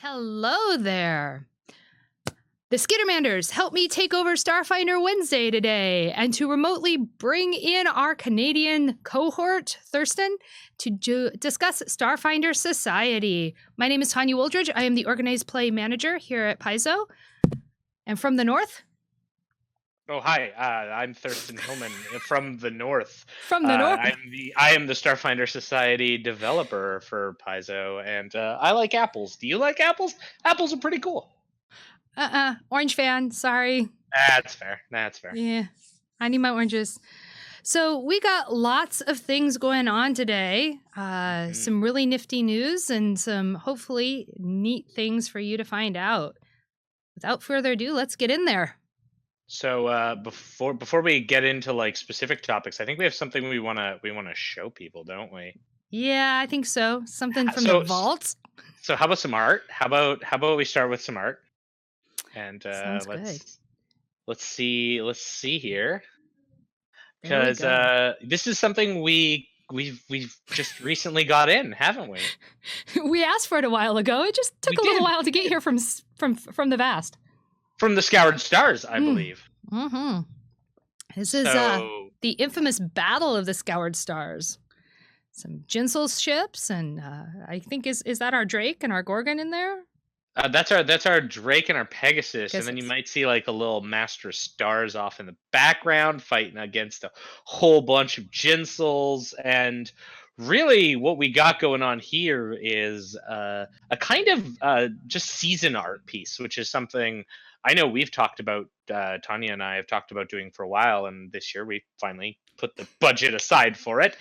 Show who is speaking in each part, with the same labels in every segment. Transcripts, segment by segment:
Speaker 1: Hello there. The Skittermanders help me take over Starfinder Wednesday today and to remotely bring in our Canadian cohort, Thurston, to discuss Starfinder Society. My name is Tanya Wooldridge. I am the Organized Play Manager here at Paizo. And from the north?
Speaker 2: Oh, hi. I'm Thurston Hillman from the north.
Speaker 1: From the north?
Speaker 2: I am the Starfinder Society developer for Paizo, and I like apples. Do you like apples? Apples are pretty cool.
Speaker 1: Orange fan, sorry.
Speaker 2: That's fair. That's fair.
Speaker 1: Yeah, I need my oranges. So we got lots of things going on today. Some really nifty news and some hopefully neat things for you to find out. Without further ado, let's get in there.
Speaker 2: So before we get into like specific topics, I think we have something we wanna show people, don't we?
Speaker 1: Yeah, I think so. Something from
Speaker 2: So
Speaker 1: the vault.
Speaker 2: so how about some art? How about we start with some art? And
Speaker 1: Sounds good.
Speaker 2: let's see here.
Speaker 1: There we
Speaker 2: Because
Speaker 1: go.
Speaker 2: this is something we've just recently got in, haven't we?
Speaker 1: We asked for it a while ago. It just took
Speaker 2: We
Speaker 1: a little
Speaker 2: did.
Speaker 1: while to get here from the vast.
Speaker 2: From the Scoured Stars, I believe.
Speaker 1: Mm-hmm. This is
Speaker 2: So
Speaker 1: the infamous Battle of the Scoured Stars. Some Jinsel ships, and I think is that our Drake and our Gorgon in there?
Speaker 2: that's our Drake and our Pegasus, and then you might see like a little Master Stars off in the background fighting against a whole bunch of Jinsels. And really, what we got going on here is a kind of just season art piece, which is something I know we've talked about. Tanya and I have talked about doing for a while, and this year we finally put the budget aside for it.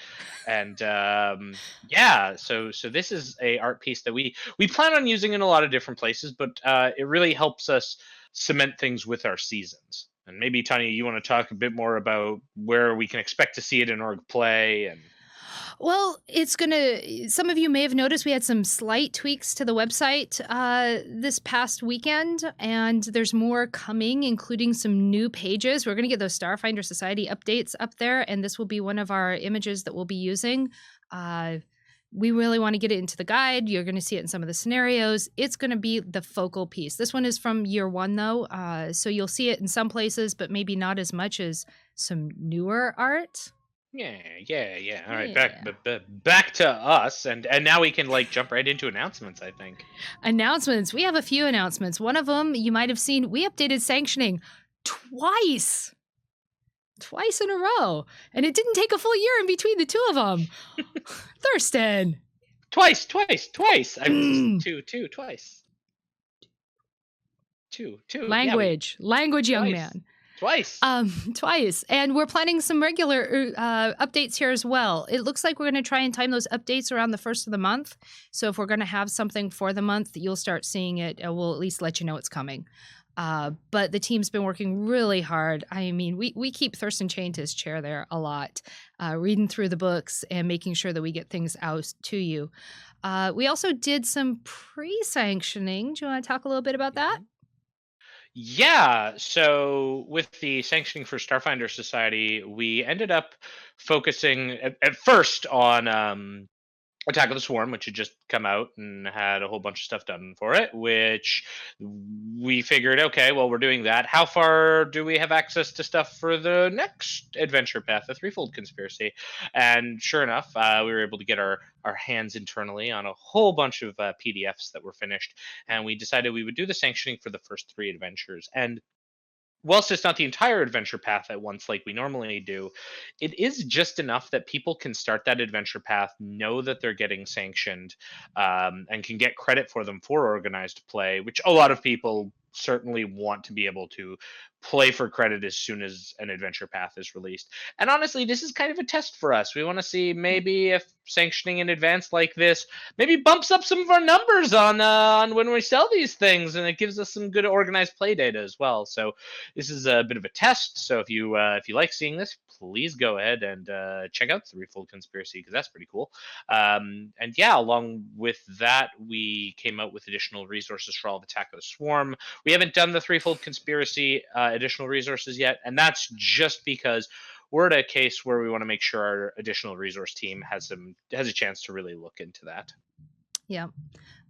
Speaker 2: And yeah, so this is a art piece that we plan on using in a lot of different places, but it really helps us cement things with our seasons. And maybe Tanya, you want to talk a bit more about where we can expect to see it in org play and
Speaker 1: Well, some of you may have noticed we had some slight tweaks to the website this past weekend, and there's more coming, including some new pages. We're going to get those Starfinder Society updates up there, and this will be one of our images that we'll be using. We really want to get it into the guide. You're going to see it in some of the scenarios. It's going to be the focal piece. This one is from year one, though, so you'll see it in some places, but maybe not as much as some newer art.
Speaker 2: yeah. All right,
Speaker 1: Yeah.
Speaker 2: back to us, and now we can like jump right into announcements, I think.
Speaker 1: Announcements. We have a few announcements. One of them you might have seen, we updated sanctioning twice. Twice in a row. And it didn't take a full year in between the two of them. Thurston.
Speaker 2: Twice. Two, twice. Two.
Speaker 1: Language. Language, young
Speaker 2: Twice.
Speaker 1: man.
Speaker 2: Twice.
Speaker 1: Twice. And we're planning some regular updates here as well. It looks like we're going to try and time those updates around the first of the month. So if we're going to have something for the month, you'll start seeing it. We'll at least let you know it's coming. But the team's been working really hard. I mean, we keep Thurston chained to his chair there a lot, reading through the books and making sure that we get things out to you. We also did some pre-sanctioning. Do you want to talk a little bit about that?
Speaker 2: Yeah, so with the sanctioning for Starfinder Society, we ended up focusing at first on Attack of the Swarm, which had just come out and had a whole bunch of stuff done for it, which we figured, okay, well, we're doing that. How far do we have access to stuff for the next adventure path, the Threefold Conspiracy? And sure enough, we were able to get our hands internally on a whole bunch of PDFs that were finished, and we decided we would do the sanctioning for the first 3 adventures. And whilst it's not the entire adventure path at once like we normally do, it is just enough that people can start that adventure path, know that they're getting sanctioned, and can get credit for them for organized play, which a lot of people certainly want to be able to play for credit as soon as an adventure path is released. And honestly, this is kind of a test for us. We want to see maybe if sanctioning in advance like this maybe bumps up some of our numbers on when we sell these things, and it gives us some good organized play data as well. So this is a bit of a test. So if you like seeing this, please go ahead and check out Threefold Conspiracy, because that's pretty cool. And yeah, along with that, we came out with additional resources for all of Attack of the Swarm. We haven't done the Threefold Conspiracy additional resources yet, and that's just because we're at a case where we want to make sure our additional resource team has a chance to really look into that.
Speaker 1: Yeah.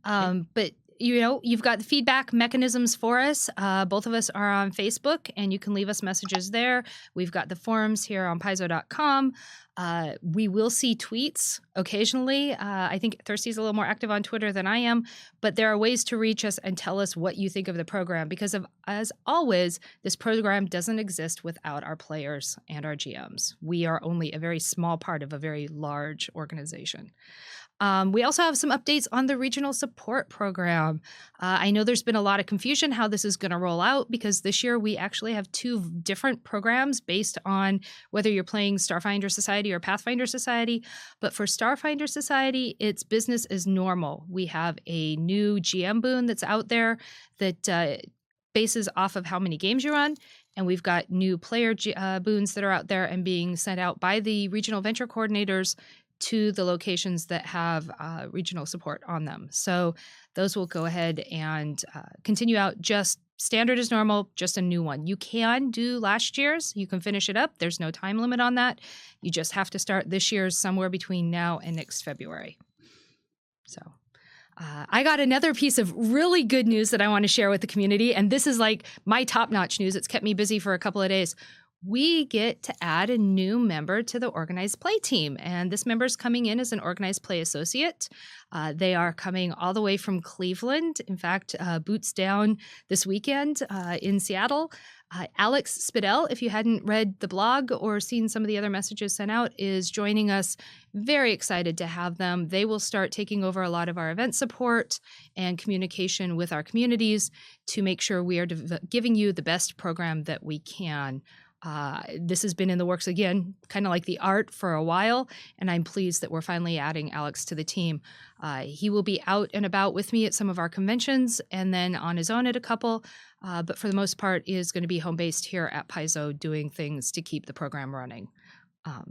Speaker 2: Yeah.
Speaker 1: But you've got the feedback mechanisms for us. Both of us are on Facebook, and you can leave us messages there. We've got the forums here on Paizo.com. We will see tweets occasionally. I think Thirsty's a little more active on Twitter than I am, but there are ways to reach us and tell us what you think of the program because, as always, this program doesn't exist without our players and our GMs. We are only a very small part of a very large organization. We also have some updates on the regional support program. I know there's been a lot of confusion how this is going to roll out because this year we actually have 2 different programs based on whether you're playing Starfinder Society or Pathfinder Society. But for Starfinder Society, it's business as normal. We have a new GM boon that's out there that bases off of how many games you run. And we've got new player boons that are out there and being sent out by the regional venture coordinators to the locations that have regional support on them. So those will go ahead and continue out just standard as normal, just a new one. You can do last year's. You can finish it up. There's no time limit on that. You just have to start this year's somewhere between now and next February. So I got another piece of really good news that I want to share with the community. And this is like my top-notch news. It's kept me busy for a couple of days. We get to add a new member to the organized play team. And this member is coming in as an organized play associate. They are coming all the way from Cleveland. In fact, boots down this weekend in Seattle. Alex Spidell, if you hadn't read the blog or seen some of the other messages sent out, is joining us. Very excited to have them. They will start taking over a lot of our event support and communication with our communities to make sure we are giving you the best program that we can. This has been in the works again, kind of like the art for a while, and I'm pleased that we're finally adding Alex to the team. He will be out and about with me at some of our conventions and then on his own at a couple, but for the most part is going to be home-based here at Paizo doing things to keep the program running.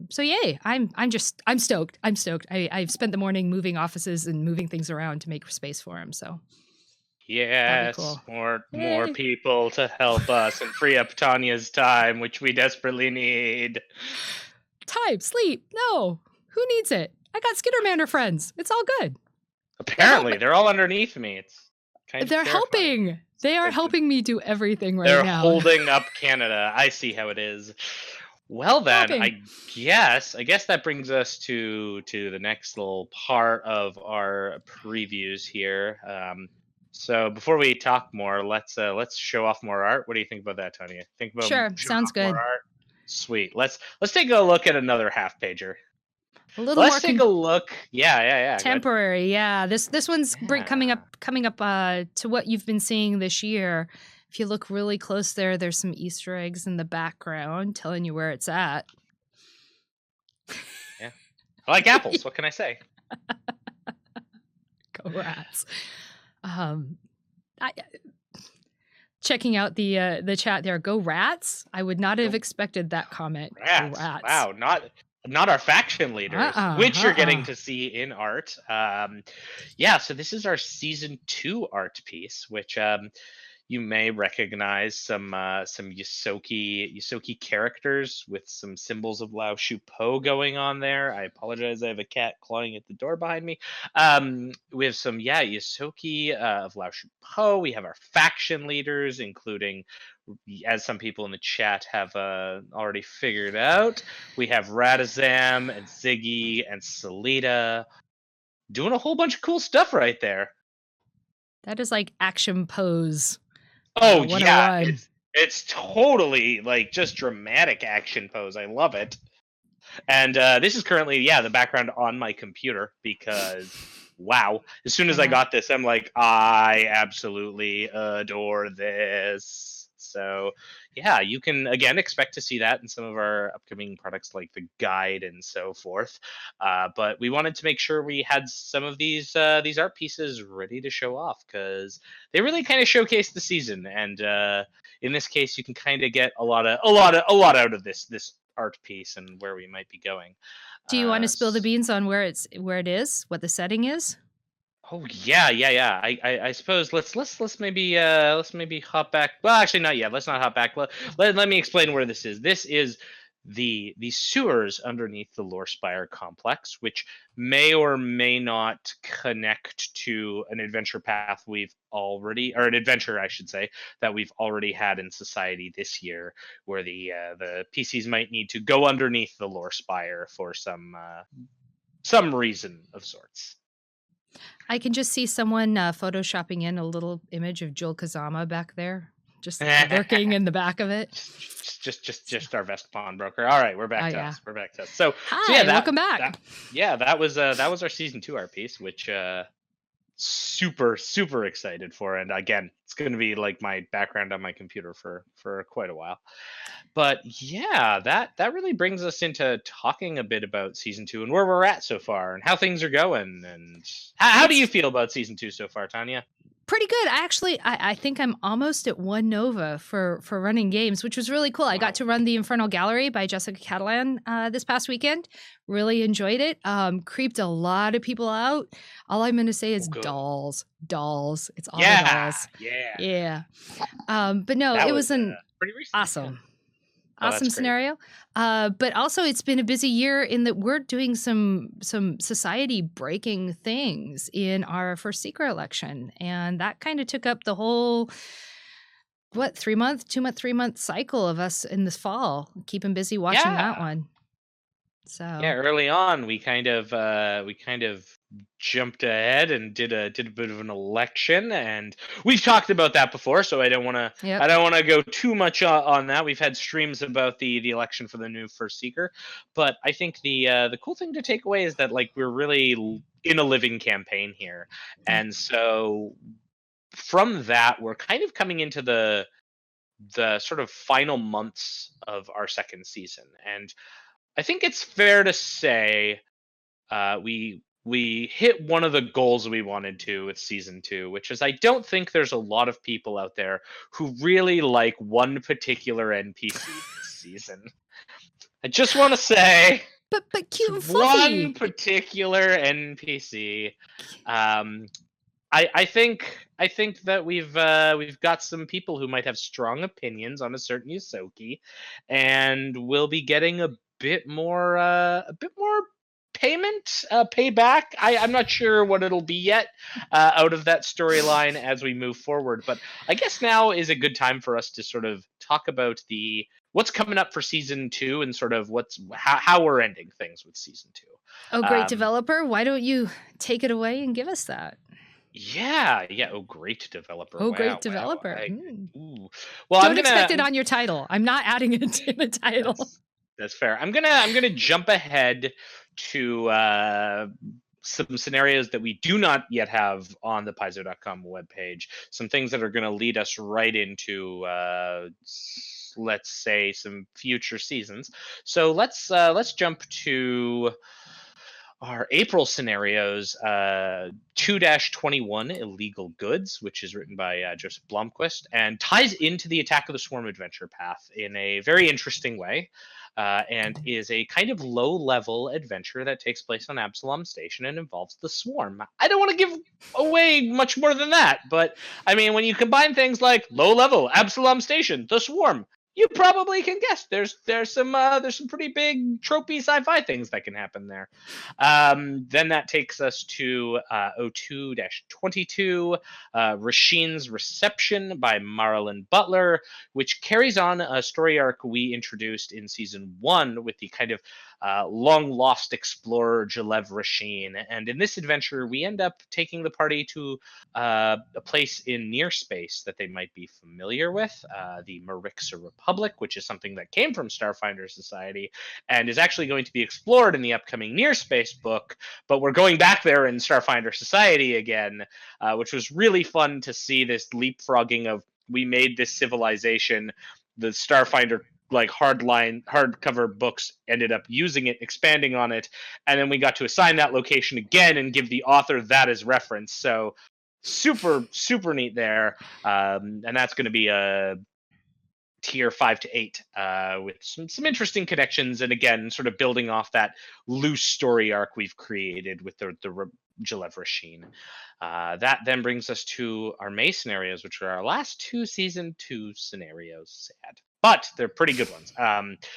Speaker 1: So yay, I'm stoked. I've spent the morning moving offices and moving things around to make space for him, so.
Speaker 2: Yes,
Speaker 1: Cool.
Speaker 2: more people to help us and free up Tanya's time, which we desperately need.
Speaker 1: Time, sleep, no. Who needs it? I got Skittermander friends. It's all good.
Speaker 2: Apparently, they're all underneath me. It's kind of terrifying.
Speaker 1: Helping. They are helping me do everything right
Speaker 2: now.
Speaker 1: They're
Speaker 2: holding up Canada. I see how it is. Well then, I guess that brings us to the next little part of our previews here. So before we talk more, let's show off more art. What do you think about that, Tanya? Think about
Speaker 1: sure, sounds good.
Speaker 2: More art? Sweet. Let's take a look at another half pager.
Speaker 1: Let's
Speaker 2: take a look. Yeah.
Speaker 1: Temporary, yeah. This one's coming up to what you've been seeing this year. If you look really close there's some Easter eggs in the background telling you where it's at.
Speaker 2: Yeah. I like apples. What can I say?
Speaker 1: Go rats. Checking out the chat there. Go rats! I would not have expected that comment.
Speaker 2: Rats. Wow, not our faction leaders, which you're getting to see in art. So this is our season 2 art piece, which you may recognize some Yosoki characters with some symbols of Lao Shu Po going on there. I apologize, I have a cat clawing at the door behind me. We have some Yosoki of Lao Shu Po. We have our faction leaders, including, as some people in the chat have already figured out, we have Radazam and Ziggy and Salita doing a whole bunch of cool stuff right there.
Speaker 1: That is like action pose.
Speaker 2: Oh yeah, it's totally like just dramatic action pose. I love it. And this is currently the background on my computer because wow, as soon as I got this, I'm like, I absolutely adore this. So yeah, you can again expect to see that in some of our upcoming products like the guide and so forth. But we wanted to make sure we had some of these art pieces ready to show off because they really kind of showcase the season. And in this case, you can kind of get a lot out of this art piece and where we might be going.
Speaker 1: Do you want to spill the beans on where it is, what the setting is?
Speaker 2: Oh yeah. I suppose let's maybe hop back. Well, actually not yet. Let's not hop back. Let me explain where this is. This is the sewers underneath the Lore Spire complex, which may or may not connect to an adventure path we've already, or an adventure, I should say, that we've already had in society this year, where the PCs might need to go underneath the Lore Spire for some reason of sorts.
Speaker 1: I can just see someone photoshopping in a little image of Joel Kazama back there, just lurking in the back of it.
Speaker 2: Just our vest pawnbroker. All right, we're
Speaker 1: Oh
Speaker 2: back to
Speaker 1: yeah.
Speaker 2: us. We're back to us. So yeah,
Speaker 1: Hi, welcome back.
Speaker 2: that was our season 2 art piece, which super excited for. And again, it's going to be like my background on my computer for quite a while. But yeah, that really brings us into talking a bit about season 2 and where we're at so far and how things are going. And how do you
Speaker 1: It's
Speaker 2: feel about season 2 so far, Tanya?
Speaker 1: pretty good. I think I'm almost at 1 Nova for running games, which was really cool. I got
Speaker 2: Wow.
Speaker 1: to run the Infernal Gallery by Jessica Catalan this past weekend. Really enjoyed it. Creeped a lot of people out. All I'm going to say
Speaker 2: Oh,
Speaker 1: is
Speaker 2: good.
Speaker 1: dolls. It's all the
Speaker 2: Yeah,
Speaker 1: dolls.
Speaker 2: yeah.
Speaker 1: Yeah. But no,
Speaker 2: That
Speaker 1: it
Speaker 2: was
Speaker 1: was an
Speaker 2: pretty recent. Yeah.
Speaker 1: awesome
Speaker 2: Oh, that's great.
Speaker 1: scenario. But also it's been a busy year in that we're doing some society breaking things in our first secret election. And that kind of took up the whole 2-month, 3-month cycle of us in this fall, keeping busy watching
Speaker 2: Yeah.
Speaker 1: that one.
Speaker 2: Yeah,
Speaker 1: So
Speaker 2: early on we kind of jumped ahead and did a bit of an election, and we've talked about that before, so I
Speaker 1: yep.
Speaker 2: don't want to go too much on that. We've had streams about the election for the new first seeker, but I think the cool thing to take away is that like we're really in a living campaign here.
Speaker 1: Yeah.
Speaker 2: And so from that we're kind of coming into the sort of final months of our second season. And I think it's fair to say we hit one of the goals we wanted to with season 2, which is I don't think there's a lot of people out there who really like one particular NPC this season. I just want to say
Speaker 1: But cute and
Speaker 2: one
Speaker 1: fluffy.
Speaker 2: particular NPC. Um, I think that we've got some people who might have strong opinions on a certain Yosoki, and we'll be getting a bit more payment, payback. I'm not sure what it'll be yet out of that storyline as we move forward, but I guess now is a good time for us to sort of talk about the what's coming up for season 2 and sort of how we're ending things with season 2.
Speaker 1: Oh, great
Speaker 2: Um,
Speaker 1: developer. Why don't you take it away and give us that?
Speaker 2: Yeah, yeah. Oh, great developer.
Speaker 1: Oh, great
Speaker 2: Wow, wow.
Speaker 1: developer. Mm.
Speaker 2: Ooh. Well,
Speaker 1: Don't expect it on your title. I'm not adding it to the title.
Speaker 2: that's fair. I'm gonna jump ahead to some scenarios that we do not yet have on the Paizo.com webpage. Some things that are gonna lead us right into let's say some future seasons. So let's jump to our April scenarios, 2-21 Illegal Goods, which is written by Joseph Blomquist and ties into the Attack of the Swarm adventure path in a very interesting way, and is a kind of low level adventure that takes place on Absalom Station and involves the Swarm. I don't want to give away much more than that, but I mean, when you combine things like low level, Absalom Station, the Swarm, you probably can guess there's some pretty big tropey sci-fi things that can happen there. Then that takes us to 02-22, Rashine's Reception by Marilyn Butler, which carries on a story arc we introduced in season 1 with the kind of long lost explorer Jalev Rasheen. And in this adventure, we end up taking the party to a place in near space that they might be familiar with, the Marixa Republic, which is something that came from Starfinder Society and is actually going to be explored in the upcoming near space book. But we're going back there in Starfinder Society again, which was really fun to see this leapfrogging of we made this civilization. The Starfinder like hardcover books ended up using it, expanding on it, and then we got to assign that location again and give the author that as reference. So super neat there, and that's going to be a tier 5 to 8, with some interesting connections, and again sort of building off that loose story arc we've created with the Jalev Rasheen. That then brings us to our May scenarios, which are our last 2 season 2 scenarios. Sad. but they're pretty good ones.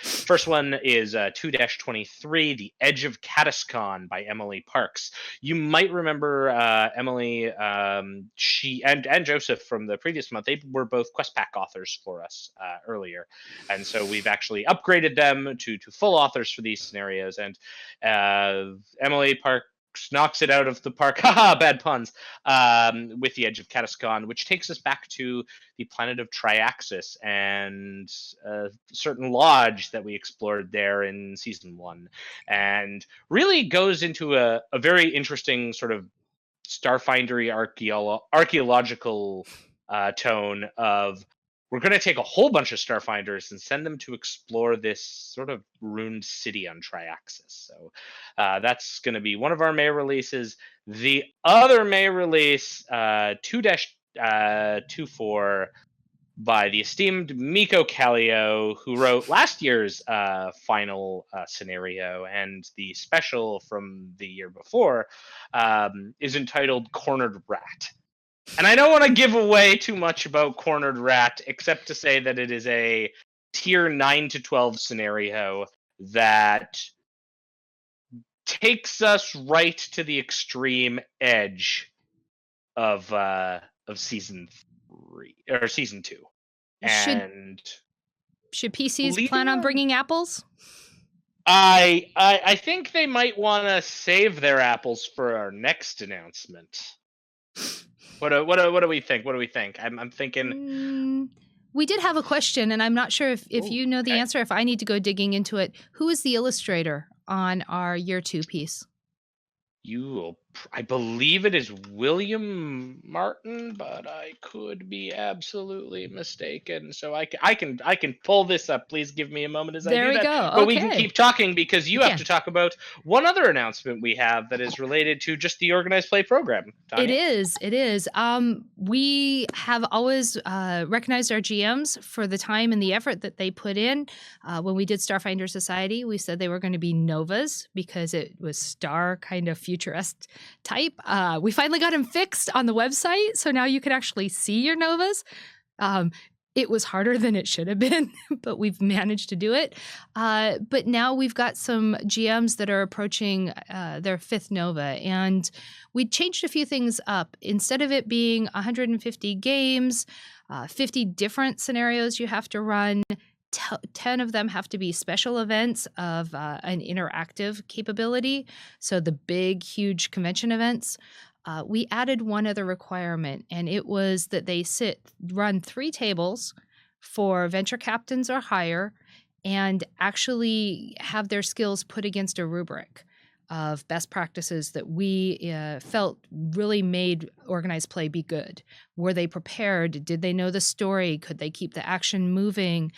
Speaker 2: First one is 2-23, The Edge of Catascon by Emily Parks. You might remember Emily, she and Joseph from the previous month. They were both Quest Pack authors for us earlier, and so we've actually upgraded them to full authors for these scenarios. And Emily Parks knocks it out of the park. Haha, bad puns. With The Edge of Catascon, which takes us back to the planet of Triaxis and a certain lodge that we explored there in season 1, and really goes into a very interesting sort of Starfindery archaeological tone of, we're going to take a whole bunch of Starfinders and send them to explore this sort of ruined city on Triaxis. So that's going to be one of our May releases. The other May release, 2-24, by the esteemed Miko Kallio, who wrote last year's final scenario, and the special from the year before is entitled Cornered Rat. And I don't want to give away too much about Cornered Rat, except to say that it is a tier 9 to 12 scenario that takes us right to the extreme edge of season 3 or season 2. And
Speaker 1: should PCs plan on bringing apples?
Speaker 2: I think they might want to save their apples for our next announcement. What do we think? What do we think? I'm thinking.
Speaker 1: We did have a question, and I'm not sure if you know the answer. If I need to go digging into it, who is the illustrator on our year 2 piece?
Speaker 2: I believe it is William Martin, but I could be absolutely mistaken. So I can pull this up. Please give me a moment as I do that.
Speaker 1: There we go.
Speaker 2: But we can keep talking, because you have to talk about one other announcement we have that is related to just the organized play program. Tanya?
Speaker 1: It is. We have always recognized our GMs for the time and the effort that they put in. When we did Starfinder Society, we said they were going to be novas because it was star kind of futurist type. We finally got them fixed on the website, so now you can actually see your novas. It was harder than it should have been, but we've managed to do it. But now we've got some GMs that are approaching their 5th nova, and we changed a few things up. Instead of it being 150 games, 50 different scenarios you have to run, 10 of them have to be special events of an interactive capability. So the big, huge convention events. We added one other requirement, and it was that they run 3 tables for venture captains or higher, and actually have their skills put against a rubric of best practices that we felt really made organized play be good. Were they prepared? Did they know the story? Could they keep the action moving?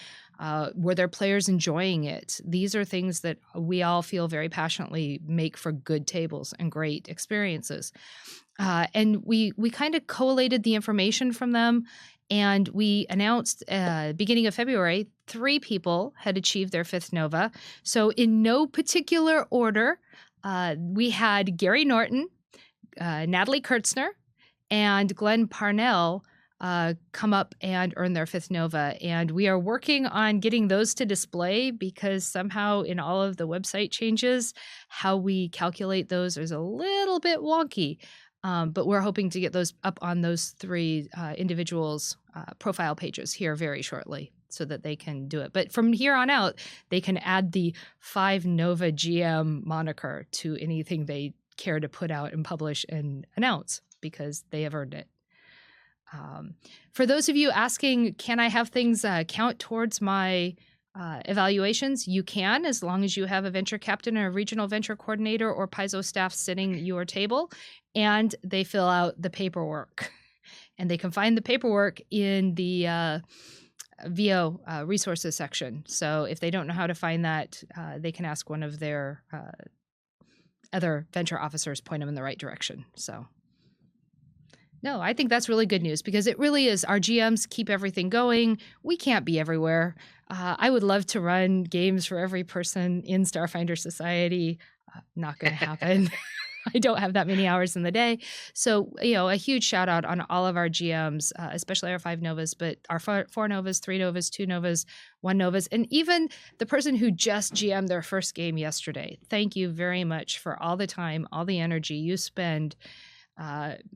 Speaker 1: Were their players enjoying it? These are things that we all feel very passionately make for good tables and great experiences. And we kind of collated the information from them, and we announced beginning of February, 3 people had achieved their 5th nova. So in no particular order, we had Gary Norton, Natalie Kurtzner, and Glenn Parnell come up and earn their 5th nova. And we are working on getting those to display, because somehow in all of the website changes, how we calculate those is a little bit wonky. But we're hoping to get those up on those 3 individuals' profile pages here very shortly, so that they can do it. But from here on out, they can add the 5 Nova GM moniker to anything they care to put out and publish and announce, because they have earned it. For those of you asking, can I have things count towards my evaluations? You can, as long as you have a venture captain or a regional venture coordinator or Paizo staff sitting your table, and they fill out the paperwork. And they can find the paperwork in the VO resources section. So if they don't know how to find that, they can ask one of their other venture officers, point them in the right direction. So no, I think that's really good news, because it really is. Our GMs keep everything going. We can't be everywhere. I would love to run games for every person in Starfinder Society. Not going to happen. I don't have that many hours in the day. So, a huge shout out on all of our GMs, especially our 5 Novas, but our 4 Novas, 3 Novas, 2 Novas, 1 Novas, and even the person who just GM'd their first game yesterday. Thank you very much for all the time, all the energy you spend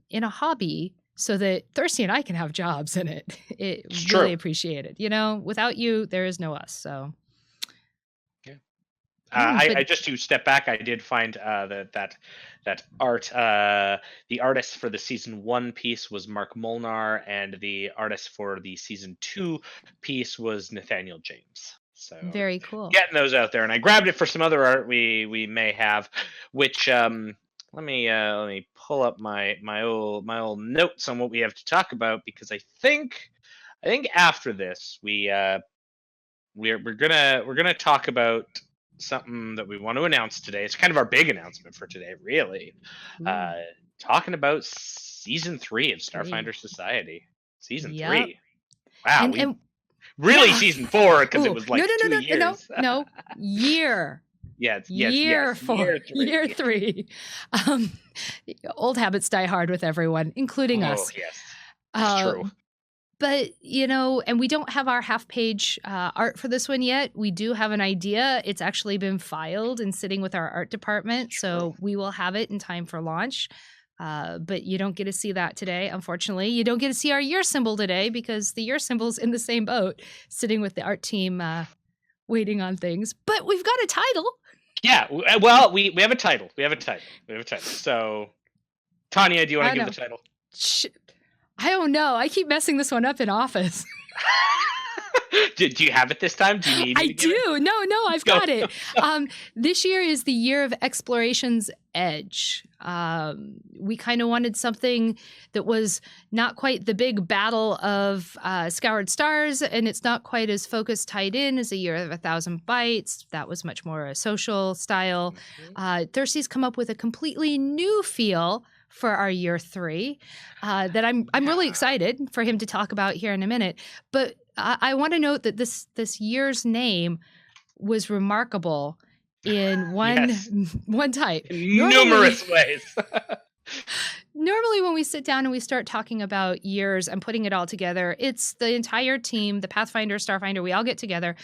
Speaker 1: in a hobby so that Thirsty and I can have jobs in it.
Speaker 2: It's
Speaker 1: Really
Speaker 2: true.
Speaker 1: appreciate it. Without you, there is no us. So.
Speaker 2: I just to step back, I did find that art. The artist for the season 1 piece was Mark Molnar, and the artist for the season 2 piece was Nathaniel James. So
Speaker 1: Very cool.
Speaker 2: getting those out there, and I grabbed it for some other art we may have. Which let me pull up my old notes on what we have to talk about, because I think after this we're gonna talk about something that we want to announce today. It's kind of our big announcement for today, really. Talking about season 3 of Starfinder Society. Season 3. Wow, really season 4, because it was like 2 years.
Speaker 1: No, year.
Speaker 2: Year
Speaker 1: 4, year 3. Old habits die hard with everyone, including us.
Speaker 2: Oh yes, it's true.
Speaker 1: But, and we don't have our half-page art for this one yet. We do have an idea. It's actually been filed and sitting with our art department, so we will have it in time for launch. But you don't get to see that today, unfortunately. You don't get to see our year symbol today because the year symbol's in the same boat, sitting with the art team waiting on things. But we've got a title.
Speaker 2: Yeah, well, we have a title. We have a title. So, Tanya, do you want to give the title?
Speaker 1: I don't know. I keep messing this one up in office.
Speaker 2: Do you have it this time? Do you need?
Speaker 1: I do. No, I've got it. This year is the year of Exploration's Edge. We kind of wanted something that was not quite the big battle of Scoured Stars, and it's not quite as focused, tied in as a Year of 1,000 Bytes. That was much more a social style. Thirsty's come up with a completely new feel for our year 3 that I'm really excited for him to talk about here in a minute. But I want to note that this year's name was remarkable in one type.
Speaker 2: Numerous ways.
Speaker 1: Normally when we sit down and we start talking about years and putting it all together, it's the entire team, the Pathfinder, Starfinder, we all get together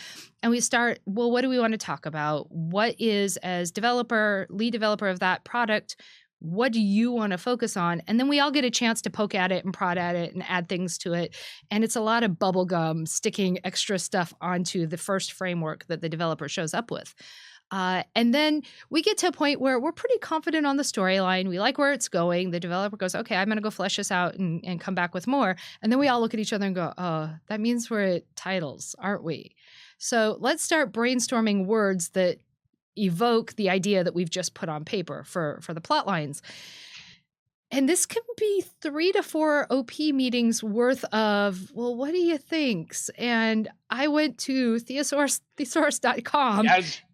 Speaker 1: and we start, well, what do we want to talk about? What is, as lead developer of that product, what do you want to focus on? And then we all get a chance to poke at it and prod at it and add things to it. And it's a lot of bubblegum sticking extra stuff onto the first framework that the developer shows up with. And then we get to a point where we're pretty confident on the storyline. We like where it's going. The developer goes, okay, I'm going to go flesh this out and come back with more. And then we all look at each other and go, oh, that means we're at titles, aren't we? So let's start brainstorming words that evoke the idea that we've just put on paper for the plot lines. And this can be 3 to 4 OP meetings worth of, well, what do you think? And I went to thesaurus.com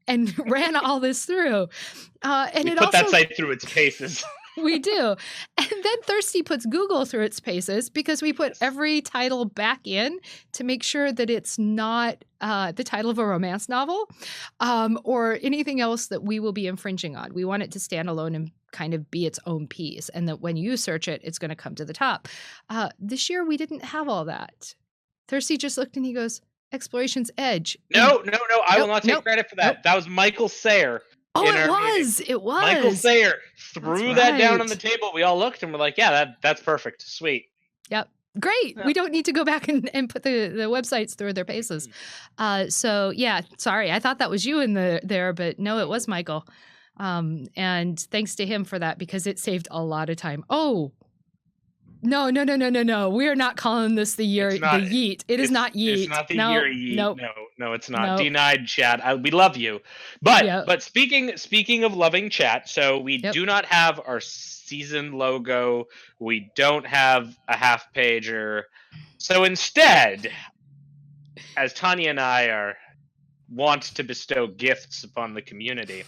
Speaker 1: and ran all this through. And
Speaker 2: we
Speaker 1: it
Speaker 2: put
Speaker 1: also,
Speaker 2: that site through its paces.
Speaker 1: We do. And then Thirsty puts Google through its paces because we put every title back in to make sure that it's not the title of a romance novel or anything else that we will be infringing on. We want it to stand alone and kind of be its own piece, and that when you search it, it's going to come to the top. This year, we didn't have all that. Thirsty just looked and he goes, Exploration's Edge.
Speaker 2: No, I will not take credit for that. That was Michael Sayer.
Speaker 1: Oh, it was.
Speaker 2: Michael Sayer threw that down on the table. We all looked and we're like, yeah, that's perfect. Sweet.
Speaker 1: Yep. Great. Yeah. We don't need to go back and put the websites through their paces. So, yeah, sorry. I thought that was you in there, but no, it was Michael. And thanks to him for that because it saved a lot of time. Oh, no. We are not calling this the year, the yeet. It is not yeet.
Speaker 2: It's not the year yeet.
Speaker 1: Nope.
Speaker 2: No, it's not. Nope. Denied, chat. We love you. But speaking of loving chat, so we do not have our season logo. We don't have a half pager. So instead, as Tanya and I want to bestow gifts upon the community,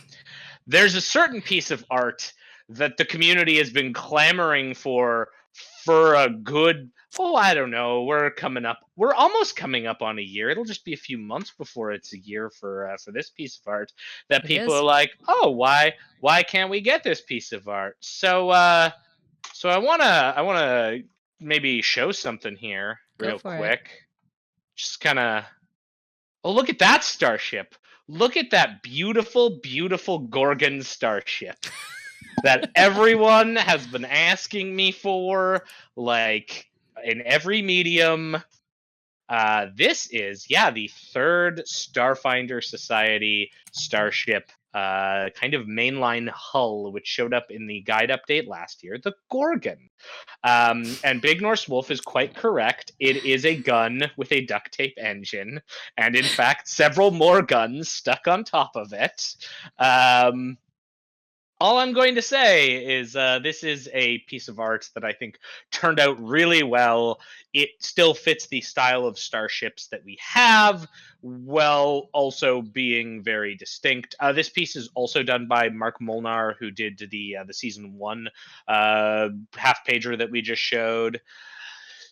Speaker 2: there's a certain piece of art that the community has been clamoring for a good Oh, I don't know. We're almost coming up on a year. It'll just be a few months before it's a year for this piece of art that
Speaker 1: It
Speaker 2: people are
Speaker 1: is.
Speaker 2: like, oh, why can't we get this piece of art? So I wanna maybe show something here
Speaker 1: Go
Speaker 2: real
Speaker 1: for it.
Speaker 2: quick. Just kind of. Oh, look at that starship! Look at that beautiful, beautiful Gorgon starship that everyone has been asking me for, like in every medium. This is, yeah, the third Starfinder Society starship, kind of mainline hull, which showed up in the guide update last year, the Gorgon. And Big Norse Wolf is quite correct. It is a gun with a duct tape engine, and in fact, several more guns stuck on top of it. Um, all I'm going to say is this is a piece of art that I think turned out really well. It still fits the style of starships that we have, while also being very distinct. This piece is also done by Mark Molnar, who did the season one half pager that we just showed.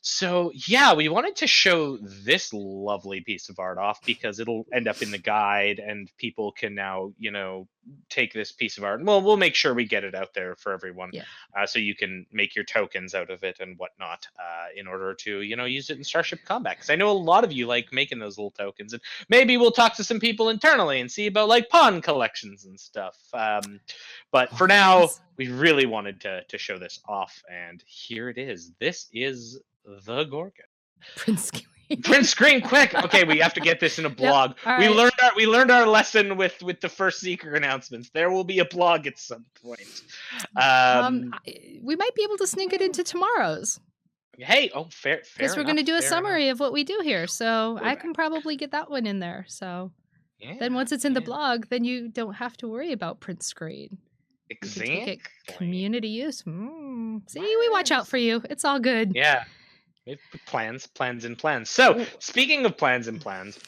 Speaker 2: So yeah, we wanted to show this lovely piece of art off because it'll end up in the guide, and people can now, take this piece of art. Well, we'll make sure we get it out there for everyone,
Speaker 1: Yeah.
Speaker 2: so you can make your tokens out of it and whatnot, in order to, use it in Starship Combat. Because I know a lot of you like making those little tokens, and maybe we'll talk to some people internally and see about like pawn collections and stuff. But for now,
Speaker 1: Pawns.
Speaker 2: we really wanted to show this off, and here it is. This is the Gorgon.
Speaker 1: Print screen.
Speaker 2: Print screen quick. Okay, we have to get this in a
Speaker 1: Yep.
Speaker 2: blog.
Speaker 1: All
Speaker 2: We
Speaker 1: right.
Speaker 2: learned our lesson with the first Seeker announcements. There will be a blog at some point.
Speaker 1: We might be able to sneak it into tomorrow's
Speaker 2: Hey, oh, fair
Speaker 1: because we're
Speaker 2: enough.
Speaker 1: going to do a
Speaker 2: Fair enough.
Speaker 1: summary of what we do here. So
Speaker 2: Way
Speaker 1: I
Speaker 2: back.
Speaker 1: can probably get that one in there. So
Speaker 2: Yeah.
Speaker 1: then once it's in the
Speaker 2: yeah.
Speaker 1: blog, then you don't have to worry about print screen. You can take it
Speaker 2: Exactly.
Speaker 1: community use. See, we watch out for you. It's all good.
Speaker 2: Yeah. We have plans, and plans. So,
Speaker 1: Ooh.
Speaker 2: speaking of plans and plans,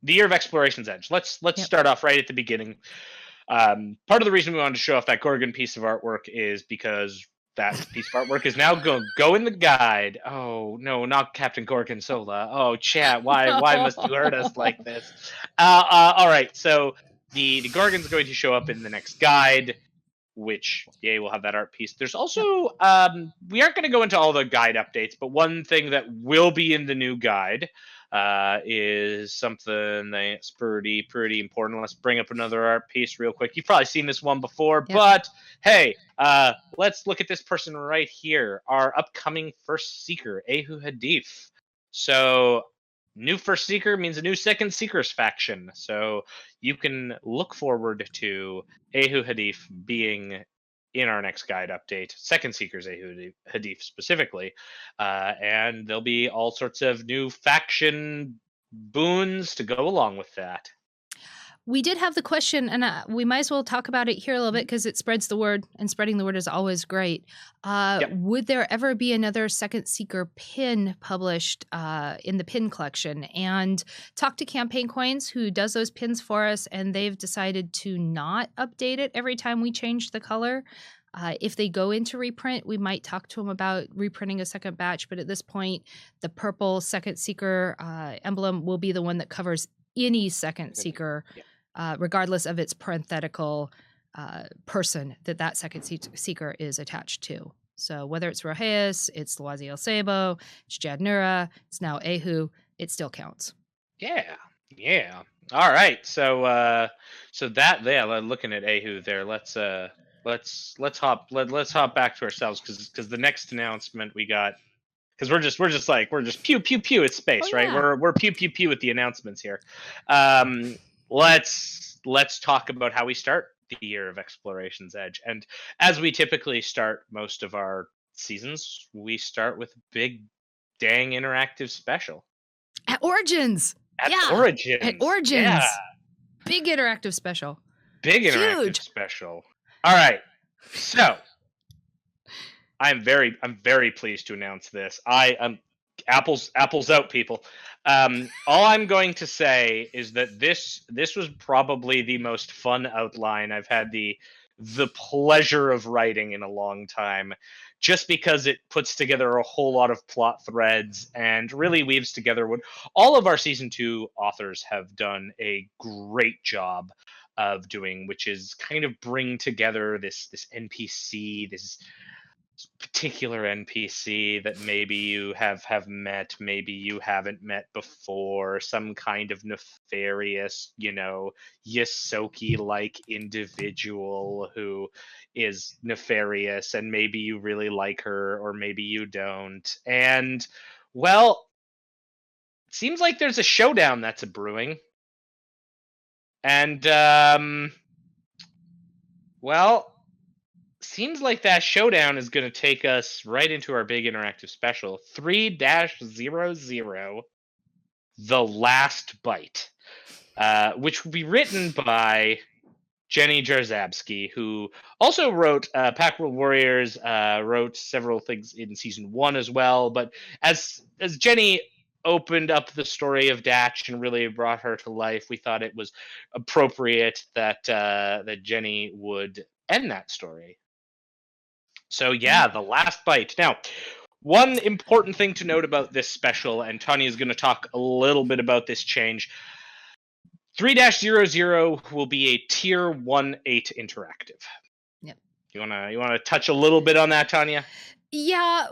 Speaker 2: the year of Exploration's Edge. Let's
Speaker 1: Yep.
Speaker 2: start off right at the beginning. Part of the reason we wanted to show off that Gorgon piece of artwork is because that piece of artwork is now going to go in the guide. Oh no, not Captain Gorgon Sola. Oh chat, why must you hurt us like this? All right, so the Gorgon's going to show up in the next guide, which yay, we'll have that art piece. There's also we aren't going to go into all the guide updates, but one thing that will be in the new guide is something that's pretty important. Let's bring up another art piece real quick. You've probably seen this one before,
Speaker 1: Yep.
Speaker 2: but hey, let's look at this person right here, our upcoming first Seeker, Ehu Hadif. So new first Seeker means a new second Seekers faction. So you can look forward to Ehu Hadif being in our next guide update, second Seekers Ehu Hadif specifically, and there'll be all sorts of new faction boons to go along with that.
Speaker 1: We did have the question, and we might as well talk about it here a little bit because it spreads the word, and spreading the word is always great.
Speaker 2: Yep.
Speaker 1: Would there ever be another Second Seeker pin published in the pin collection? And talk to Campaign Coins, who does those pins for us, and they've decided to not update it every time we change the color. If they go into reprint, we might talk to them about reprinting a second batch, but at this point, the purple Second Seeker emblem will be the one that covers any Second Seeker, regardless of its parenthetical person that Second Seeker is attached to. So whether it's Roheus, it's Loazi El Sabo, it's Jadnura, it's now Ehu, it still counts.
Speaker 2: Yeah. All right. So looking at Ehu there, let's hop back to ourselves because the next announcement we got, because we're just pew pew pew at space, right?
Speaker 1: Yeah.
Speaker 2: We're pew pew pew with the announcements here. Let's talk about how we start the year of Exploration's Edge, and as we typically start most of our seasons, we start with a big dang interactive special
Speaker 1: At Origins.
Speaker 2: at
Speaker 1: Yeah.
Speaker 2: Origins.
Speaker 1: At Origins.
Speaker 2: Yeah.
Speaker 1: Big interactive special.
Speaker 2: Big interactive
Speaker 1: Huge.
Speaker 2: special. All right. So I'm very pleased to announce this. I'm apples out, people. All I'm going to say is that this was probably the most fun outline I've had the pleasure of writing in a long time. just because it puts together a whole lot of plot threads and really weaves together what all of our season 2 authors have done a great job of doing, which is kind of bring together this NPC, this particular NPC that maybe you have met, maybe you haven't met before, some kind of nefarious, Yosoki like individual who is nefarious, and maybe you really like her or maybe you don't. And well, it seems like there's a showdown that's a brewing. And well, seems like that showdown is going to take us right into our big interactive special 3-00, The Last Bite, which will be written by Jenny Jarzabski, who also wrote Pack World Warriors, wrote several things in season 1 as well. But as Jenny opened up the story of Datch and really brought her to life, we thought it was appropriate that Jenny would end that story. So yeah, The Last Bite. Now, one important thing to note about this special, and Tanya is going to talk a little bit about this change. 3-00 will be a tier 1-8 interactive.
Speaker 1: Yep.
Speaker 2: You wanna touch a little bit on that, Tanya?
Speaker 1: Yeah,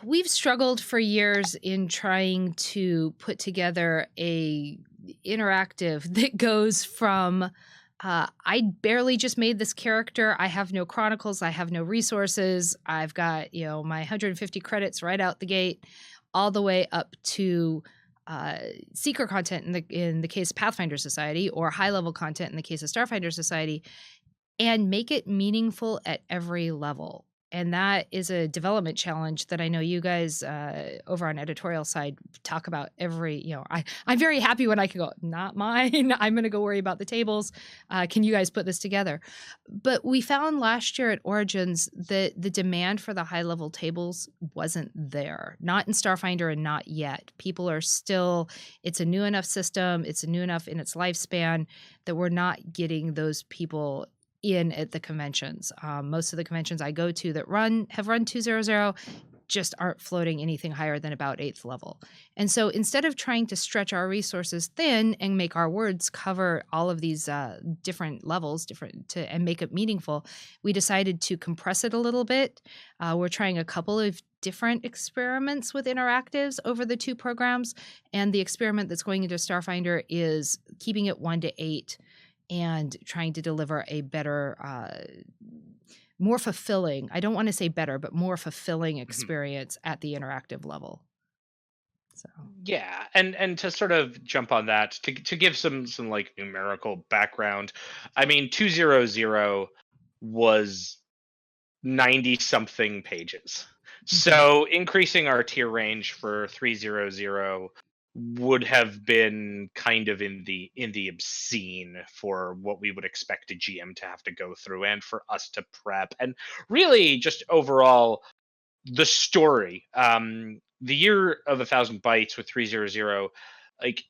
Speaker 1: we've struggled for years in trying to put together a interactive that goes from I barely just made this character. I have no chronicles. I have no resources. I've got, my 150 credits right out the gate, all the way up to secret content in the case of Pathfinder Society, or high level content in the case of Starfinder Society, and make it meaningful at every level. And that is a development challenge that I know you guys over on editorial side talk about I'm very happy when I can go, not mine. I'm going to go worry about the tables. Can you guys put this together? But we found last year at Origins that the demand for the high level tables wasn't there, not in Starfinder and not yet. People are still, it's a new enough system. It's new enough in its lifespan that we're not getting those people in at the conventions. Most of the conventions I go to that have run 200 just aren't floating anything higher than about 8th level. And so instead of trying to stretch our resources thin and make our words cover all of these different levels, and make it meaningful, we decided to compress it a little bit. We're trying a couple of different experiments with interactives over the 2 programs. And the experiment that's going into Starfinder is keeping it 1-8 and trying to deliver a better, more fulfilling, I don't want to say better, but more fulfilling experience at the interactive level. So
Speaker 2: Yeah, and to sort of jump on that, to give some like numerical background, I mean 200 was 90 something pages. So increasing our tier range for 300 would have been kind of in the obscene for what we would expect a GM to have to go through and for us to prep. And really just overall the story. The Year of 1,000 Bytes with 300, like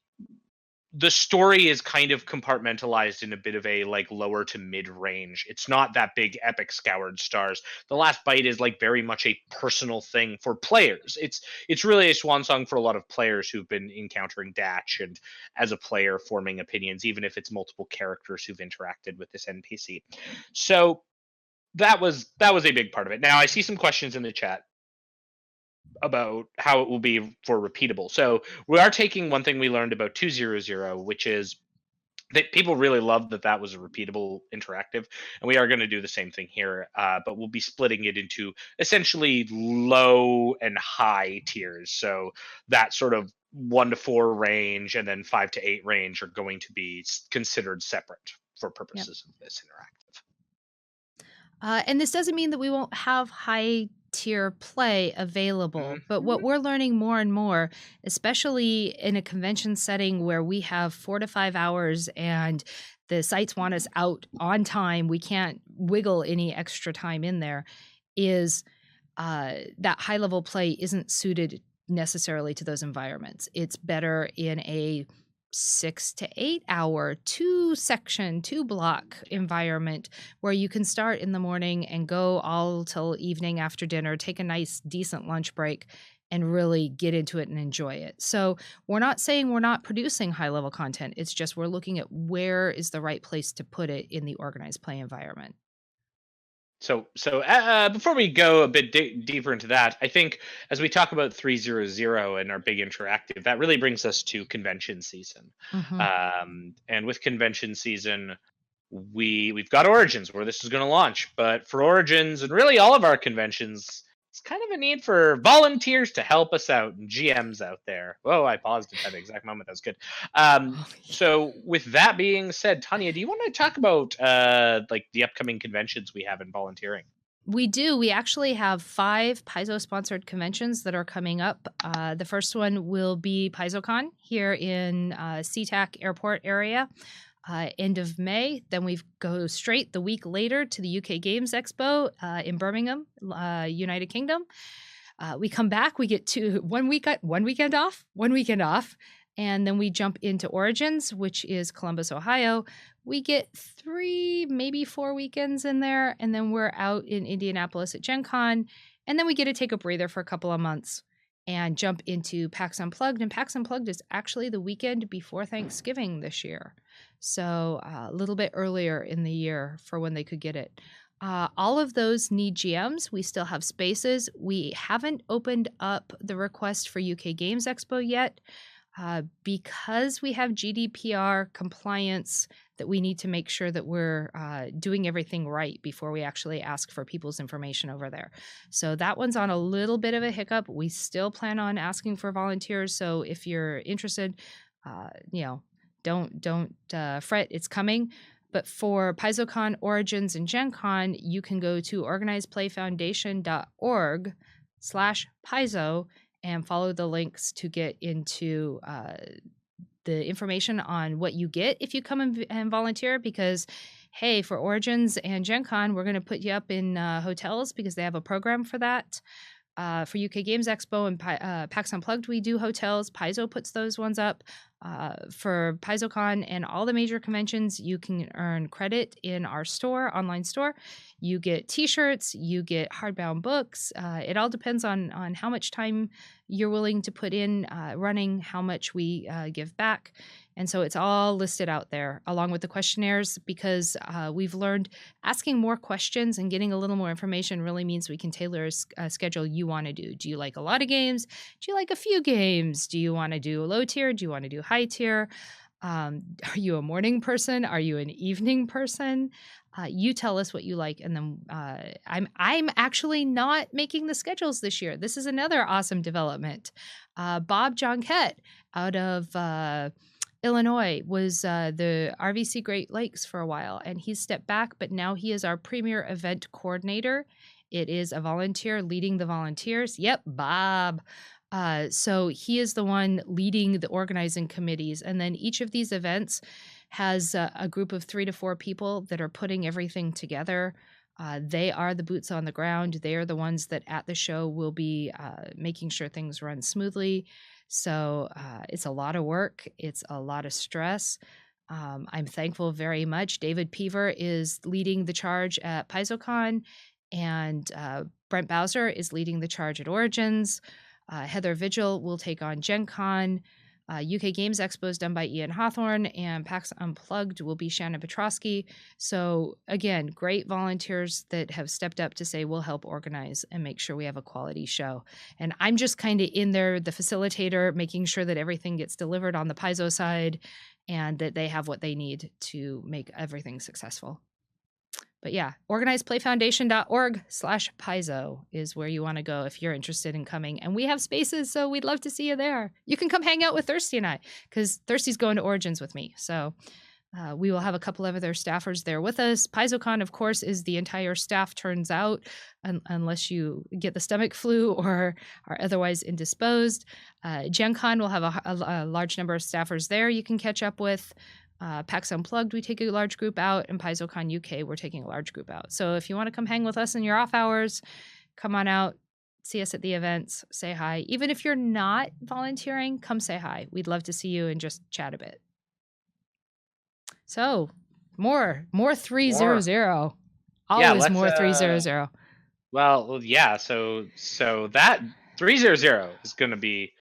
Speaker 2: the story is kind of compartmentalized in a bit of a like lower to mid range. It's not that big epic scoured stars. The Last Bite is like very much a personal thing for players. It's really a swan song for a lot of players who've been encountering Datch and as a player forming opinions, even if it's multiple characters who've interacted with this NPC. So that was a big part of it. Now I see some questions in the chat about how it will be for repeatable. So we are taking one thing we learned about 200, which is that people really loved that was a repeatable interactive, and we are going to do the same thing here, but we'll be splitting it into essentially low and high tiers. So that sort of 1-4 range and then 5-8 range are going to be considered separate for purposes of this interactive.
Speaker 1: And this doesn't mean that we won't have high tier play available, but what we're learning more and more, especially in a convention setting where we have 4 to 5 hours and the sites want us out on time, we can't wiggle any extra time in there, is that high level play isn't suited necessarily to those environments. It's better in a 6 to 8 hour, two block environment where you can start in the morning and go all till evening after dinner, take a nice, decent lunch break, and really get into it and enjoy it. So, we're not saying we're not producing high level content. It's just we're looking at where is the right place to put it in the organized play environment.
Speaker 2: So before we go a bit deeper into that, I think as we talk about 300 and our big interactive, that really brings us to convention season.
Speaker 1: Mhm.
Speaker 2: And with convention season, we've got Origins where this is going to launch, but for Origins and really all of our conventions, it's kind of a need for volunteers to help us out and GMs out there. Whoa, I paused at that exact moment. That was good. Um,
Speaker 1: Oh,
Speaker 2: so with that being said, Tanya, do you want to talk about like the upcoming conventions we have in volunteering?
Speaker 1: we do. We actually have 5 Paizo-sponsored conventions that are coming up. The first one will be PaizoCon here in SeaTac Airport area, end of May. Then we go straight the week later to the UK Games Expo in Birmingham, United Kingdom. We come back, we get to 1 weekend off, and then we jump into Origins, which is Columbus, Ohio. We get 3, maybe 4 weekends in there, and then we're out in Indianapolis at Gen Con, and then we get to take a breather for a couple of months and jump into PAX Unplugged, and PAX Unplugged is actually the weekend before Thanksgiving this year. So, a little bit earlier in the year for when they could get it. All of those need GMs. We still have spaces. We haven't opened up the request for UK Games Expo yet because we have GDPR compliance that we need to make sure that we're doing everything right before we actually ask for people's information over there. So that one's on a little bit of a hiccup. We still plan on asking for volunteers. So if you're interested, you know, don't fret. It's coming. But for PaizoCon, Origins, and Gen Con, you can go to organizedplayfoundation.org/Paizo and follow the links to get into the information on what you get if you come and volunteer. Because, hey, for Origins and Gen Con, we're going to put you up in hotels because they have a program for that. For UK Games Expo and PAX Unplugged, we do hotels. Paizo puts those ones up. For PaizoCon and all the major conventions, you can earn credit in our store, online store. You get T-shirts, you get hardbound books. It all depends on how much time you're willing to put in running, how much we give back. And so it's all listed out there along with the questionnaires because we've learned asking more questions and getting a little more information really means we can tailor a schedule you want to do. Do you like a lot of games? Do you like a few games? Do you want to do a low tier? Do you want to do high tier? Are you a morning person? Are you an evening person? You tell us what you like, and then I'm actually not making the schedules this year. This is another awesome development. Bob Jonquette out of Illinois was the RVC Great Lakes for a while, and he's stepped back, but now he is our premier event coordinator. It is a volunteer leading the volunteers. Yep, Bob. So he is the one leading the organizing committees, and then each of these events has a group of 3 to 4 people that are putting everything together. They are the boots on the ground. They are the ones that at the show will be making sure things run smoothly. So it's a lot of work. It's a lot of stress. I'm thankful very much. David Peaver is leading the charge at PaizoCon, and Brent Bowser is leading the charge at Origins. Heather Vigil will take on Gen Con. UK Games Expo is done by Ian Hawthorne, and PAX Unplugged will be Shannon Petrosky. So again, great volunteers that have stepped up to say we'll help organize and make sure we have a quality show. And I'm just kind of in there, the facilitator, making sure that everything gets delivered on the Paizo side and that they have what they need to make everything successful. But yeah, organizedplayfoundation.org/Paizo is where you want to go if you're interested in coming. And we have spaces, so we'd love to see you there. You can come hang out with Thirsty and I, because Thirsty's going to Origins with me. So we will have a couple of other staffers there with us. PaizoCon, of course, is the entire staff turns out, unless you get the stomach flu or are otherwise indisposed. Gen Con will have a large number of staffers there you can catch up with. PAX Unplugged, we take a large group out, and PaizoCon UK, we're taking a large group out. So if you want to come hang with us in your off hours, come on out, see us at the events, say hi. Even if you're not volunteering, come say hi. We'd love to see you and just chat a bit. So, more 300.
Speaker 2: More. Yeah,
Speaker 1: Always
Speaker 2: let's
Speaker 1: more 300.
Speaker 2: well, yeah, so that 300 is going to be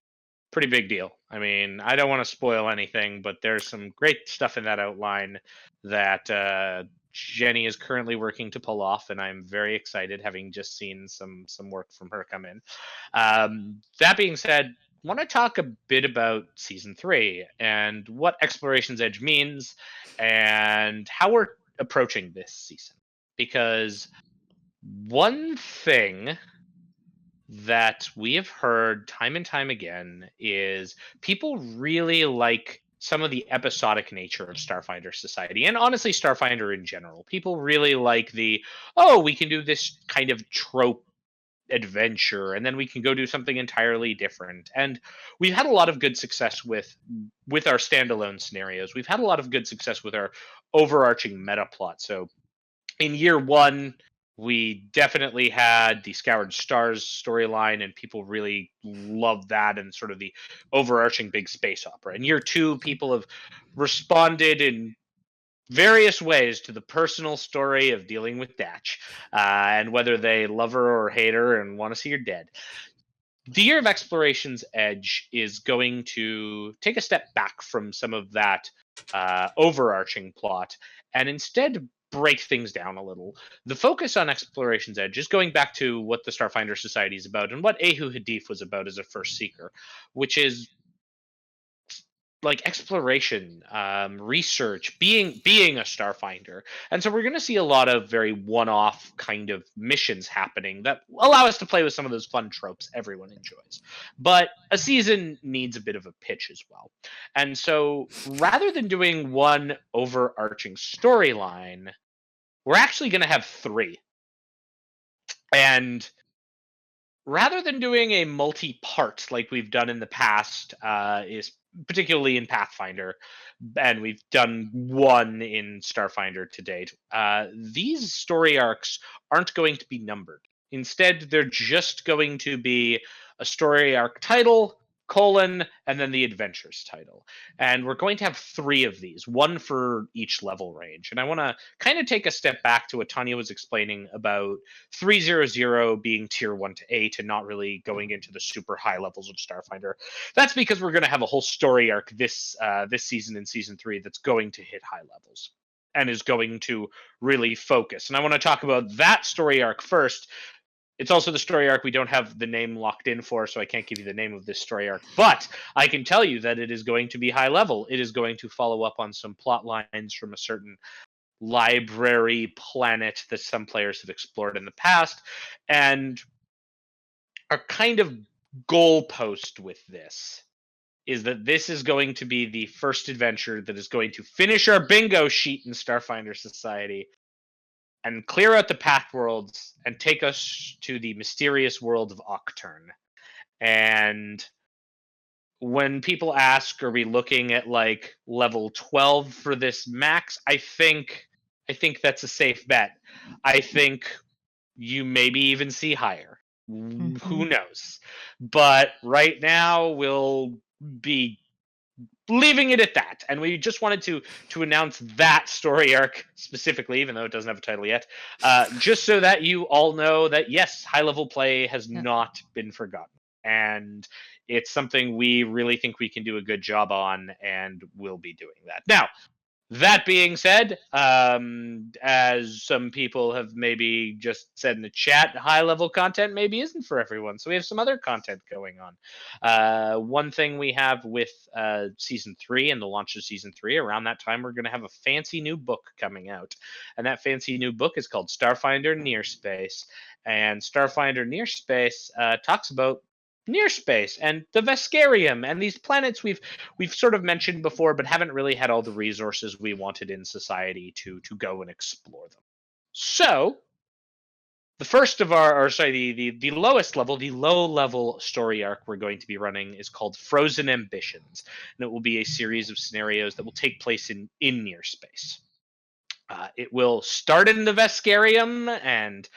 Speaker 2: pretty big deal. I mean, I don't want to spoil anything, but there's some great stuff in that outline that Jenny is currently working to pull off, and I'm very excited, having just seen some work from her come in. That being said, want to talk a bit about season 3 and what Exploration's Edge means, and how we're approaching this season. Because one thing that we have heard time and time again is people really like some of the episodic nature of Starfinder Society, and honestly Starfinder in general. People really like the, oh, we can do this kind of trope adventure and then we can go do something entirely different. And we've had a lot of good success with our standalone scenarios. We've had a lot of good success with our overarching meta plot. So in year 1, we definitely had the Scoured Stars storyline, and people really loved that and sort of the overarching big space opera. In year 2, people have responded in various ways to the personal story of dealing with Datch, and whether they love her or hate her and want to see her dead. The Year of Exploration's Edge is going to take a step back from some of that overarching plot and instead break things down a little. The focus on Exploration's Edge is going back to what the Starfinder Society is about and what Ahu Hadif was about as a first seeker, which is like exploration, research, being a starfinder. And so we're going to see a lot of very one-off kind of missions happening that allow us to play with some of those fun tropes everyone enjoys. But a season needs a bit of a pitch as well. And so rather than doing one overarching storyline, we're actually going to have 3. And rather than doing a multi-part like we've done in the past, is particularly in Pathfinder, and we've done one in Starfinder to date, these story arcs aren't going to be numbered. Instead, they're just going to be a story arc title, colon, and then the adventures title. And we're going to have 3 of these, one for each level range. And I want to kind of take a step back to what Tanya was explaining about 300 being tier 1 to 8 and not really going into the super high levels of Starfinder. That's because we're going to have a whole story arc this season in season 3 that's going to hit high levels and is going to really focus. And I want to talk about that story arc first. It's also the story arc we don't have the name locked in for, so I can't give you the name of this story arc. But I can tell you that it is going to be high level. It is going to follow up on some plot lines from a certain library planet that some players have explored in the past. And our kind of goalpost with this is that this is going to be the first adventure that is going to finish our bingo sheet in Starfinder Society and clear out the path worlds and take us to the mysterious world of Octurne. And when people ask, are we looking at like level 12 for this max? I think that's a safe bet. I think you maybe even see higher.
Speaker 1: Mm-hmm.
Speaker 2: Who knows? But right now we'll be leaving it at that. And we just wanted to announce that story arc specifically, even though it doesn't have a title yet, just so that you all know that yes, high level play has
Speaker 1: Yeah.
Speaker 2: not been forgotten, and it's something we really think we can do a good job on, and we'll be doing that. Now, that being said, as some people have maybe just said in the chat, high level content maybe isn't for everyone. So we have some other content going on. One thing we have with season 3 and the launch of season 3, around that time, we're going to have a fancy new book coming out. And that fancy new book is called Starfinder Near Space. And Starfinder Near Space talks about near space and the Veskarium and these planets we've sort of mentioned before, but haven't really had all the resources we wanted in society to go and explore them. So the first of the lowest level, the low level story arc we're going to be running is called Frozen Ambitions, and it will be a series of scenarios that will take place in near space. It will start in the Veskarium and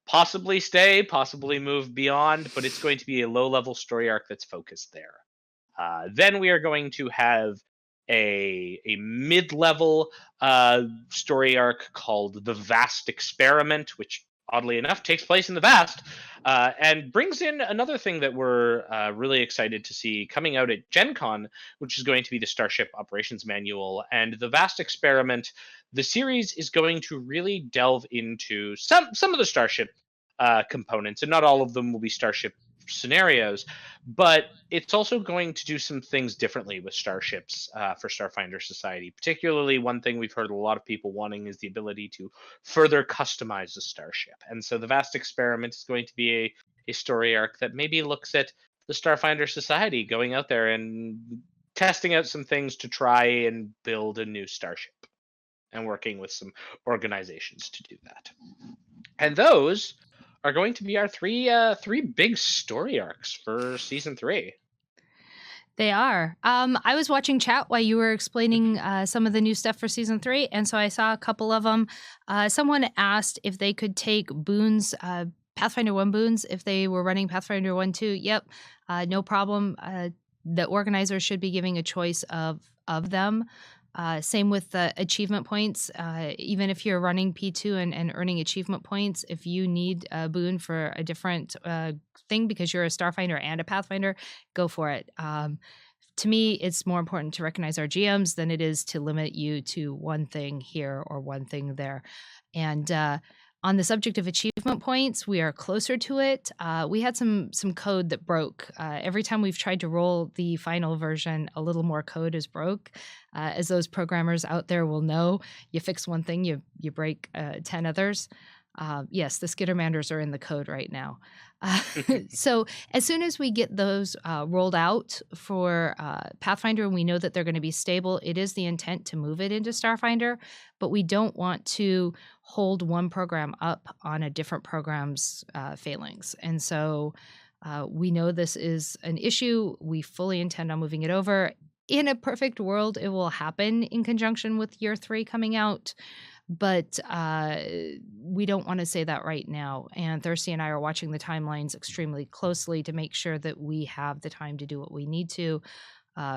Speaker 2: possibly stay, possibly move beyond, but it's going to be a low level story arc that's focused there. Then we are going to have a mid level story arc called The Vast Experiment, which oddly enough takes place in the vast, and brings in another thing that we're really excited to see coming out at Gen Con, which is going to be the Starship Operations Manual. And The Vast Experiment, the series is going to really delve into some of the Starship components, and not all of them will be Starship scenarios, but it's also going to do some things differently with starships for Starfinder Society. Particularly, one thing we've heard a lot of people wanting is the ability to further customize the starship. And so, the Vast Experiment is going to be a story arc that maybe looks at the Starfinder Society going out there and testing out some things to try and build a new starship, and working with some organizations to do that. And those are going to be our three big story arcs for season 3.
Speaker 1: They are. I was watching chat while you were explaining
Speaker 2: Mhm.
Speaker 1: some of the new stuff for season 3, and so I saw a couple of them. Someone asked if they could take boons, Pathfinder 1 boons, if they were running Pathfinder 1 2. Yep, no problem. The organizers should be giving a choice of them. Same with the achievement points. Even if you're running P2 and earning achievement points, if you need a boon for a different thing because you're a Starfinder and a Pathfinder, go for it. To me, it's more important to recognize our GMs than it is to limit you to one thing here or one thing there. And on the subject of achievement points, we are closer to it. We had some code that broke. Every time we've tried to roll the final version, a little more code is broke. As those programmers out there will know, you fix one thing, you break 10 others. Yes, the Skittermanders are in the code right now. So as soon as we get those rolled out for Pathfinder and we know that they're going to be stable, it is the intent to move it into Starfinder, but we don't want to hold one program up on a different program's failings. And so we know this is an issue. We fully intend on moving it over. In a perfect world, it will happen in conjunction with year 3 coming out. But we don't want to say that right now. And Thirsty and I are watching the timelines extremely closely to make sure that we have the time to do what we need to.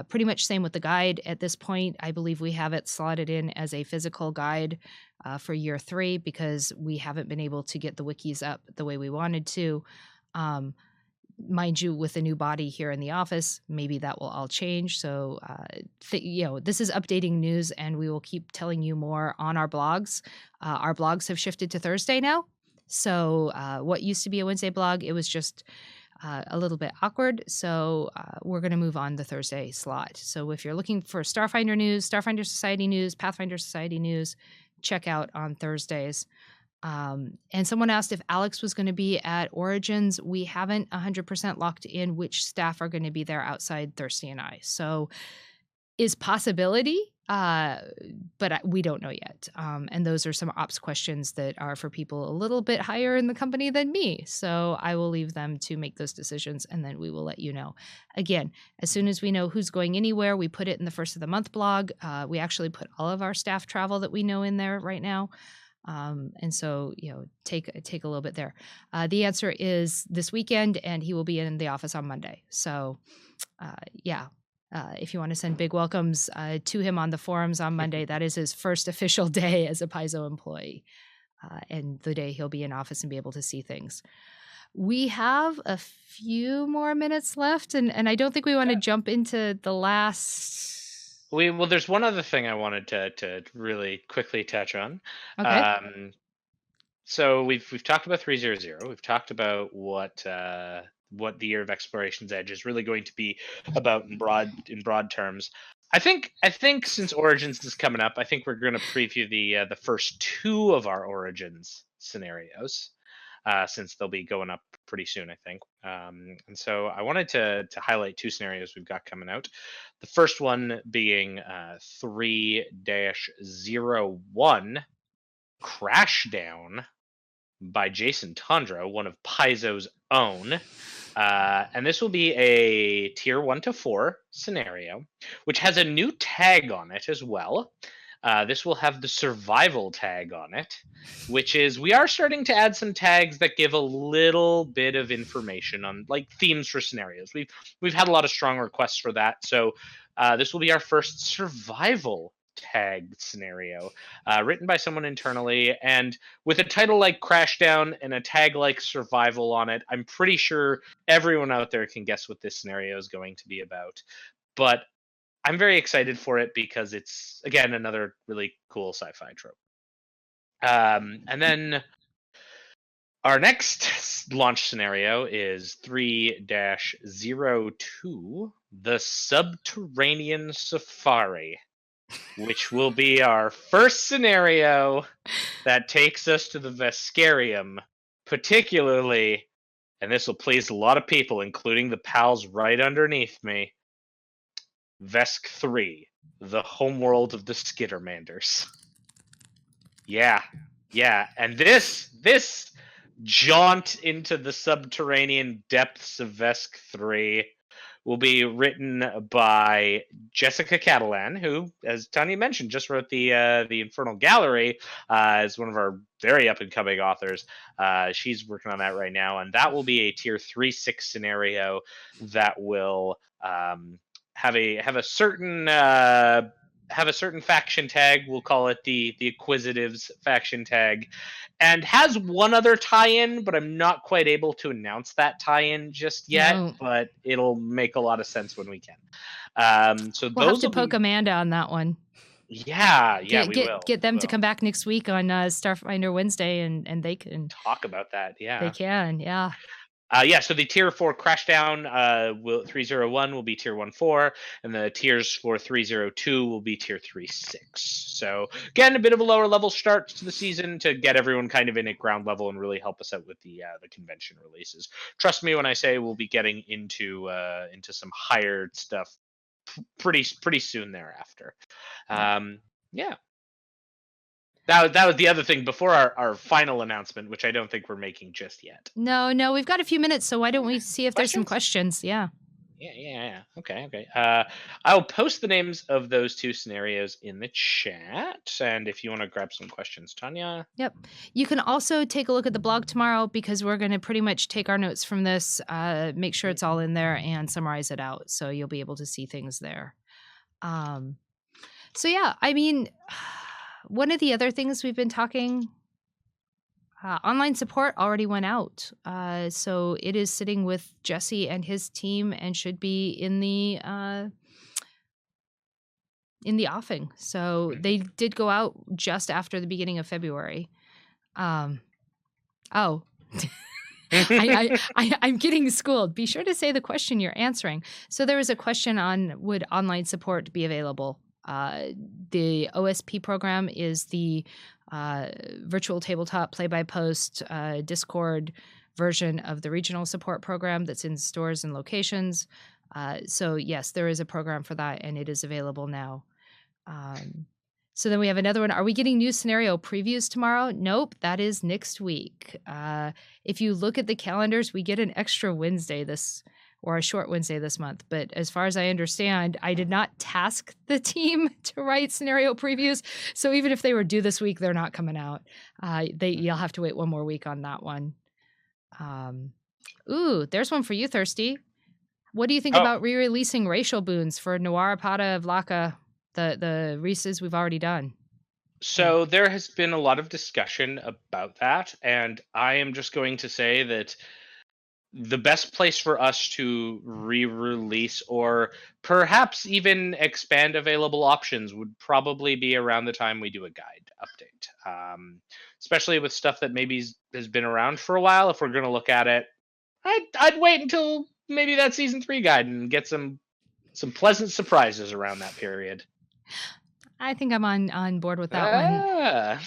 Speaker 1: Pretty much same with the guide at this point. I believe we have it slotted in as a physical guide for year 3 because we haven't been able to get the wikis up the way we wanted to. Mind you, with a new body here in the office, maybe that will all change. So, this is updating news, and we will keep telling you more on our blogs. Our blogs have shifted to Thursday now. So, what used to be a Wednesday blog, it was just a little bit awkward. So, we're going to move on the Thursday slot. So, if you're looking for Starfinder news, Starfinder Society news, Pathfinder Society news, check out on Thursdays. And someone asked if Alex was going to be at Origins. We haven't 100% locked in which staff are going to be there outside Thirsty and I. So is possibility, but we don't know yet. And those are some ops questions that are for people a little bit higher in the company than me. So I will leave them to make those decisions, and then we will let you know. Again, as soon as we know who's going anywhere, we put it in the first of the month blog. We actually put all of our staff travel that we know in there right now. And so, take a little bit there. The answer is this weekend, and he will be in the office on Monday. So, if you want to send big welcomes to him on the forums on Monday, that is his first official day as a Paizo employee, and the day he'll be in office and be able to see things. We have a few more minutes left, and I don't think we want to jump into the last.
Speaker 2: Well, there's one other thing I wanted to really quickly touch on.
Speaker 1: Okay.
Speaker 2: So we've talked about 300. We've talked about what the Year of Exploration's Edge is really going to be about in broad terms. I think since Origins is coming up, I think we're going to preview the first 2 of our Origins scenarios, since they'll be going up pretty soon, I think. And so I wanted to highlight 2 scenarios we've got coming out. The first one being 3-01 Crashdown by Jason Tondro, one of Paizo's own. And this will be a tier 1 to 4 scenario, which has a new tag on it as well. This will have the survival tag on it, which is we are starting to add some tags that give a little bit of information on like themes for scenarios. We've had a lot of strong requests for that, so this will be our first survival tag scenario, written by someone internally, and with a title like Crashdown and a tag like Survival on it, I'm pretty sure everyone out there can guess what this scenario is going to be about. But I'm very excited for it because it's again another really cool sci-fi trope. And then our next launch scenario is 3-02, the Subterranean Safari, which will be our first scenario that takes us to the Veskarium, particularly, and this will please a lot of people, including the pals right underneath me, Vesk 3, the homeworld of the Skittermanders. Yeah, and this jaunt into the subterranean depths of Vesk 3 will be written by Jessica Catalan, who, as Tanya mentioned, just wrote the Infernal Gallery, as one of our very up and coming authors. She's working on that right now, and that will be a tier 3-6 scenario that will have a certain faction tag. We'll call it the Acquisitives faction tag, and has one other tie-in, but I'm not quite able to announce that tie-in just yet.
Speaker 1: No.
Speaker 2: But it'll make a lot of sense when we can. So
Speaker 1: We'll have
Speaker 2: those
Speaker 1: to
Speaker 2: will
Speaker 1: poke
Speaker 2: be.
Speaker 1: Amanda on that one.
Speaker 2: Yeah, we will.
Speaker 1: Get them
Speaker 2: We
Speaker 1: to
Speaker 2: will
Speaker 1: come back next week on Starfinder Wednesday, and they can
Speaker 2: talk about that. Yeah.
Speaker 1: yeah.
Speaker 2: So the tier for Crashdown 301 will be tier 1-4, and the tiers for 302 will be tier 3-6. So again, a bit of a lower level start to the season to get everyone kind of in at ground level and really help us out with the convention releases. Trust me when I say we'll be getting into some higher stuff pretty soon thereafter. Yeah. That was the other thing before our final announcement, which I don't think we're making just yet.
Speaker 1: No, we've got a few minutes, so why don't we see if there's some questions? Yeah.
Speaker 2: Yeah. Okay. I'll post the names of those two scenarios in the chat, and if you want to grab some questions, Tanya.
Speaker 1: Yep. You can also take a look at the blog tomorrow because we're going to pretty much take our notes from this, make sure it's all in there, and summarize it out, so you'll be able to see things there. So yeah, I mean, one of the other things we've been talking. Online support already went out, so it is sitting with Jesse and his team and should be in the offing. So they did go out just after the beginning of February. I'm getting schooled. Be sure to say the question you're answering. So there was a question on would online support be available. The OSP program is the virtual tabletop play-by-post Discord version of the regional support program that's in stores and locations. So yes, there is a program for that, and it is available now. So then we have another one. Are we getting new scenario previews tomorrow? Nope, that is next week. If you look at the calendars, we get an extra Wednesday or a short Wednesday this month. But as far as I understand, I did not task the team to write scenario previews. So even if they were due this week, they're not coming out. You'll have to wait one more week on that one. There's one for you, Thirsty. What do you think about re-releasing racial boons for Noir Apata Vlaka, the Reese's we've already done?
Speaker 2: So there has been a lot of discussion about that, and I am just going to say that the best place for us to re-release or perhaps even expand available options would probably be around the time we do a guide update, especially with stuff that maybe has been around for a while. If we're going to look at it, I'd wait until maybe that season 3 guide and get some pleasant surprises around that period.
Speaker 1: I think I'm on board with that one.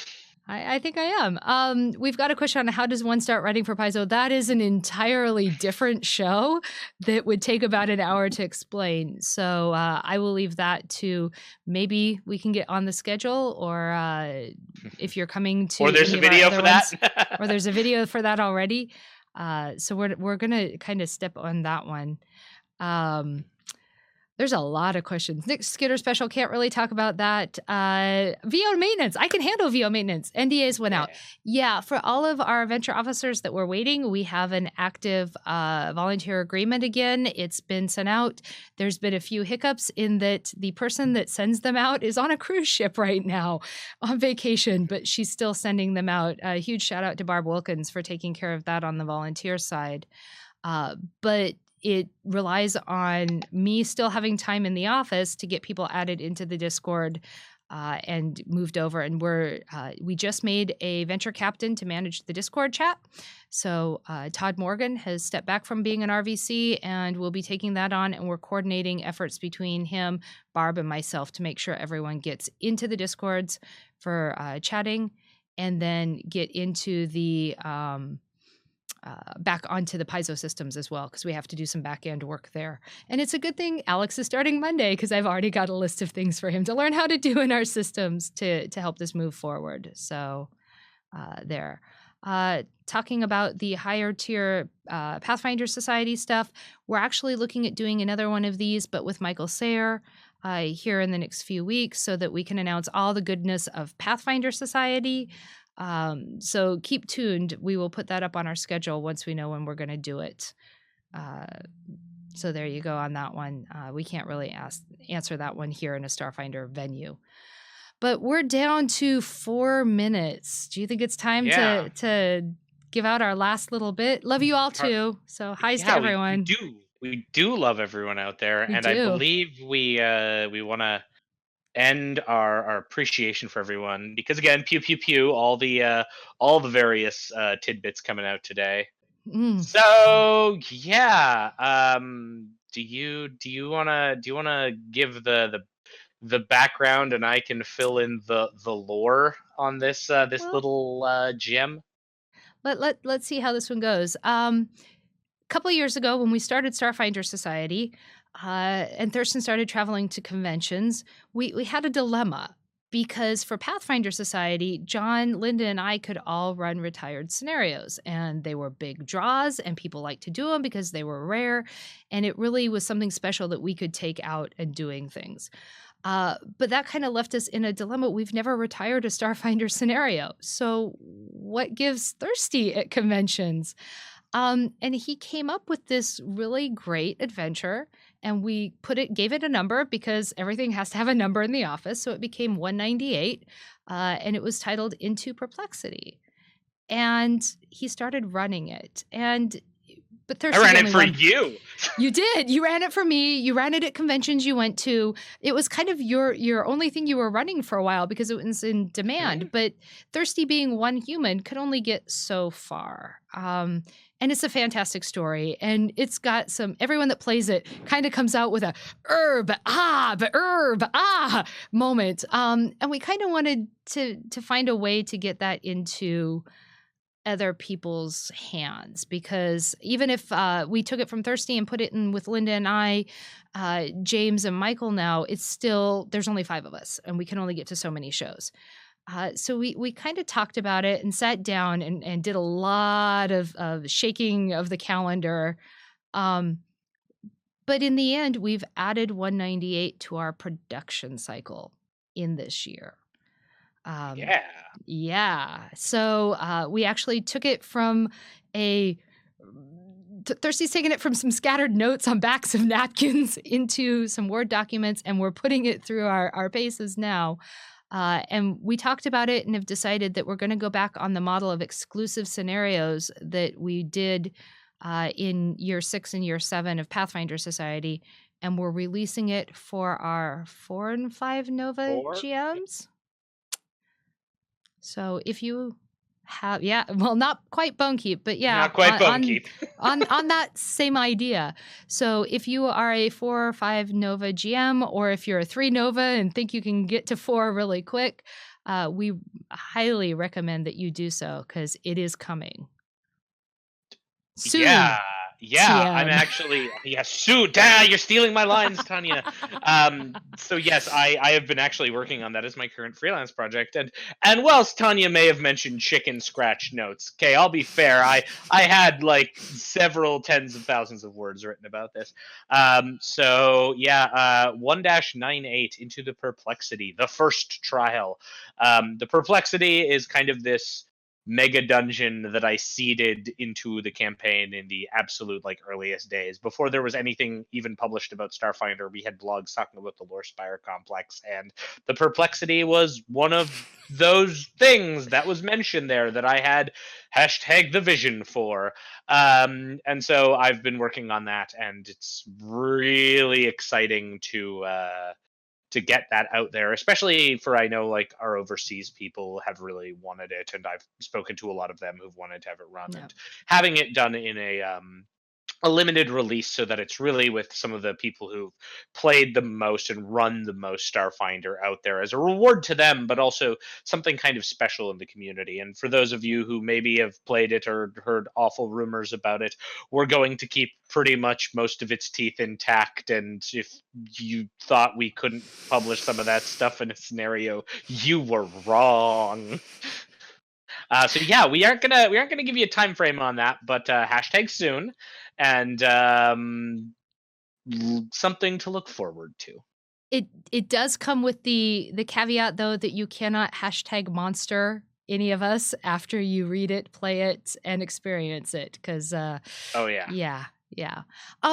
Speaker 1: I think I am. We've got a question on how does one start writing for Paizo? That is an entirely different show that would take about an hour to explain. So I will leave that to maybe we can get on the schedule, or if you're coming to,
Speaker 2: or there's a video for that,
Speaker 1: or there's a video for that already. So we're gonna kind of step on that one. There's a lot of questions. Nick Skitter Special can't really talk about that. VO maintenance. I can handle VO maintenance. NDAs went out.
Speaker 2: Yeah.
Speaker 1: Yeah, for all of our venture officers that were waiting, we have an active volunteer agreement again. It's been sent out. There's been a few hiccups in that the person that sends them out is on a cruise ship right now on vacation, but she's still sending them out. A huge shout out to Barb Wilkins for taking care of that on the volunteer side. But it relies on me still having time in the office to get people added into the Discord and moved over. And we just made a venture captain to manage the Discord chat. So Todd Morgan has stepped back from being an RVC, and we'll be taking that on. And we're coordinating efforts between him, Barb, and myself to make sure everyone gets into the Discords for chatting, and then get into the back onto the Paizo systems as well, because we have to do some back end work there. And it's a good thing Alex is starting Monday, because I've already got a list of things for him to learn how to do in our systems to help this move forward. So there. Talking about the higher tier Pathfinder Society stuff, we're actually looking at doing another one of these, but with Michael Sayer here in the next few weeks, so that we can announce all the goodness of Pathfinder Society. So keep tuned. We will put that up on our schedule once we know when we're going to do it. So there you go on that one. We can't really answer that one here in a Starfinder venue. But we're down to 4 minutes. Do you think it's time to give out our last little bit? Love you all too. So highs to everyone.
Speaker 2: We do love everyone out there,
Speaker 1: We
Speaker 2: and
Speaker 1: do.
Speaker 2: I believe we want to end our appreciation for everyone, because again, pew pew pew, all the various tidbits coming out today. So yeah, do you wanna give the background, and I can fill in the lore on this little gem?
Speaker 1: Let's see how this one goes. Couple of years ago, when we started Starfinder Society, and Thurston started traveling to conventions, we had a dilemma, because for Pathfinder Society, John, Linda, and I could all run retired scenarios, and they were big draws, and people liked to do them because they were rare, and it really was something special that we could take out and doing things. But that kind of left us in a dilemma. We've never retired a Starfinder scenario. So what gives Thirsty at conventions? And he came up with this really great adventure, and we gave it a number, because everything has to have a number in the office. So it became 198, and it was titled Into Perplexity. And he started running it. But Thirsty,
Speaker 2: I ran it for you.
Speaker 1: You did. You ran it for me. You ran it at conventions you went to. It was kind of your only thing you were running for a while, because it was in demand. But Thirsty, being one human, could only get so far. And it's a fantastic story. And it's got everyone that plays it kind of comes out with a herb moment. And we kind of wanted to find a way to get that into other people's hands, because even if we took it from Thirsty and put it in with Linda and I, James and Michael now, it's still, there's only 5 of us, and we can only get to so many shows. So we kind of talked about it and sat down and did a lot of shaking of the calendar. But in the end, we've added 198 to our production cycle in this year. Yeah. So we actually took it from Thirsty's taken it from some scattered notes on backs of napkins into some Word documents, and we're putting it through our paces now. And we talked about it and have decided that we're going to go back on the model of exclusive scenarios that we did in year 6 and year 7 of Pathfinder Society. And we're releasing it for our 4 and 5 Nova GMs. So if you have, not quite Bonekeep, but
Speaker 2: not quite Bonekeep.
Speaker 1: on that same idea. So if you are a 4 or 5 Nova GM, or if you're a 3 Nova and think you can get to 4 really quick, we highly recommend that you do so, because it is coming soon.
Speaker 2: I'm
Speaker 1: TM.
Speaker 2: actually shoot, you're stealing my lines, Tanya. So yes, I have been actually working on that as my current freelance project, and whilst Tanya may have mentioned chicken scratch notes, okay, I'll be fair. I had like several tens of thousands of words written about this. So yeah, 1-98 into the perplexity, the first trial. The perplexity is kind of this mega dungeon that I seeded into the campaign in the absolute like earliest days. Before there was anything even published about Starfinder, we had blogs talking about the Lore Spire complex, and the perplexity was one of those things that was mentioned there that I had hashtag the vision for. And so I've been working on that, and it's really exciting to get that out there, especially for I know like our overseas people have really wanted it, and I've spoken to a lot of them who've wanted to have it run,
Speaker 1: No.
Speaker 2: and having it done in a limited release so that it's really with some of the people who've played the most and run the most Starfinder out there as a reward to them, but also something kind of special in the community. And for those of you who maybe have played it or heard awful rumors about it, we're going to keep pretty much most of its teeth intact. And if you thought we couldn't publish some of that stuff in a scenario, you were wrong. So yeah, we aren't gonna give you a time frame on that, but hashtag soon, and something to look forward to.
Speaker 1: It does come with the caveat though that you cannot hashtag monster any of us after you read it, play it, and experience it. Because
Speaker 2: Oh yeah,
Speaker 1: yeah, yeah.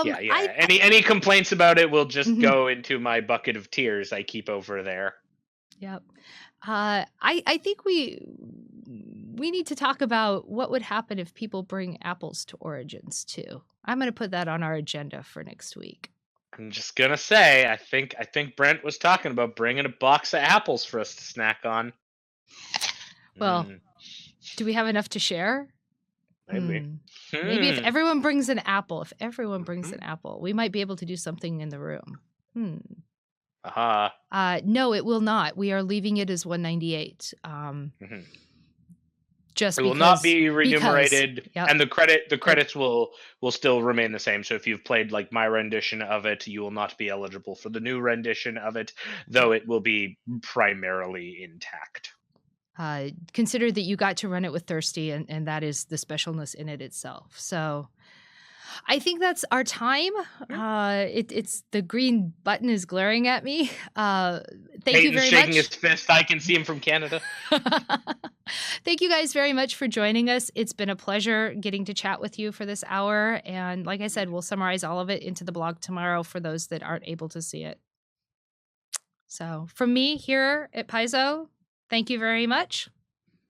Speaker 2: yeah. Any complaints about it will just
Speaker 1: Mhm.
Speaker 2: go into my bucket of tears I keep over there.
Speaker 1: Yep. I think we need to talk about what would happen if people bring apples to Origins too. I'm going to put that on our agenda for next week.
Speaker 2: I'm just gonna say, I think Brent was talking about bringing a box of apples for us to snack on.
Speaker 1: Well,
Speaker 2: Mm,
Speaker 1: do we have enough to share?
Speaker 2: maybe.
Speaker 1: Hmm. Maybe if
Speaker 2: Hmm.
Speaker 1: everyone brings an apple,
Speaker 2: Mhm.
Speaker 1: we might be able to do something in the room. Hmm.
Speaker 2: Aha.
Speaker 1: No, it will not. We are leaving it as 198.
Speaker 2: Mhm.
Speaker 1: Just
Speaker 2: It will not be
Speaker 1: because.
Speaker 2: remunerated,
Speaker 1: Yep.
Speaker 2: and the
Speaker 1: Yep.
Speaker 2: credits will still remain the same. So if you've played like my rendition of it, you will not be eligible for the new rendition of it, though
Speaker 1: Yep.
Speaker 2: it will be primarily intact.
Speaker 1: Consider that you got to run it with Thirsty, and that is the specialness in it itself. So I think that's our time.
Speaker 2: Yeah.
Speaker 1: It's the green button is glaring at me. Thank you
Speaker 2: Peyton's
Speaker 1: very
Speaker 2: shaking his
Speaker 1: much.
Speaker 2: fist. I can see him from Canada.
Speaker 1: Thank you guys very much for joining us. It's been a pleasure getting to chat with you for this hour. And like I said, we'll summarize all of it into the blog tomorrow for those that aren't able to see it. So from me here at Paizo, thank you very much.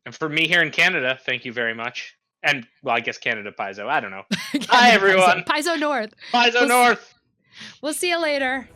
Speaker 2: And for me here in Canada, thank you very much. And well, I guess Canada Paizo. I don't know. Hi
Speaker 1: Canada Paizo.
Speaker 2: everyone.
Speaker 1: Paizo North.
Speaker 2: Paizo
Speaker 1: We'll,
Speaker 2: North.
Speaker 1: we'll see you later.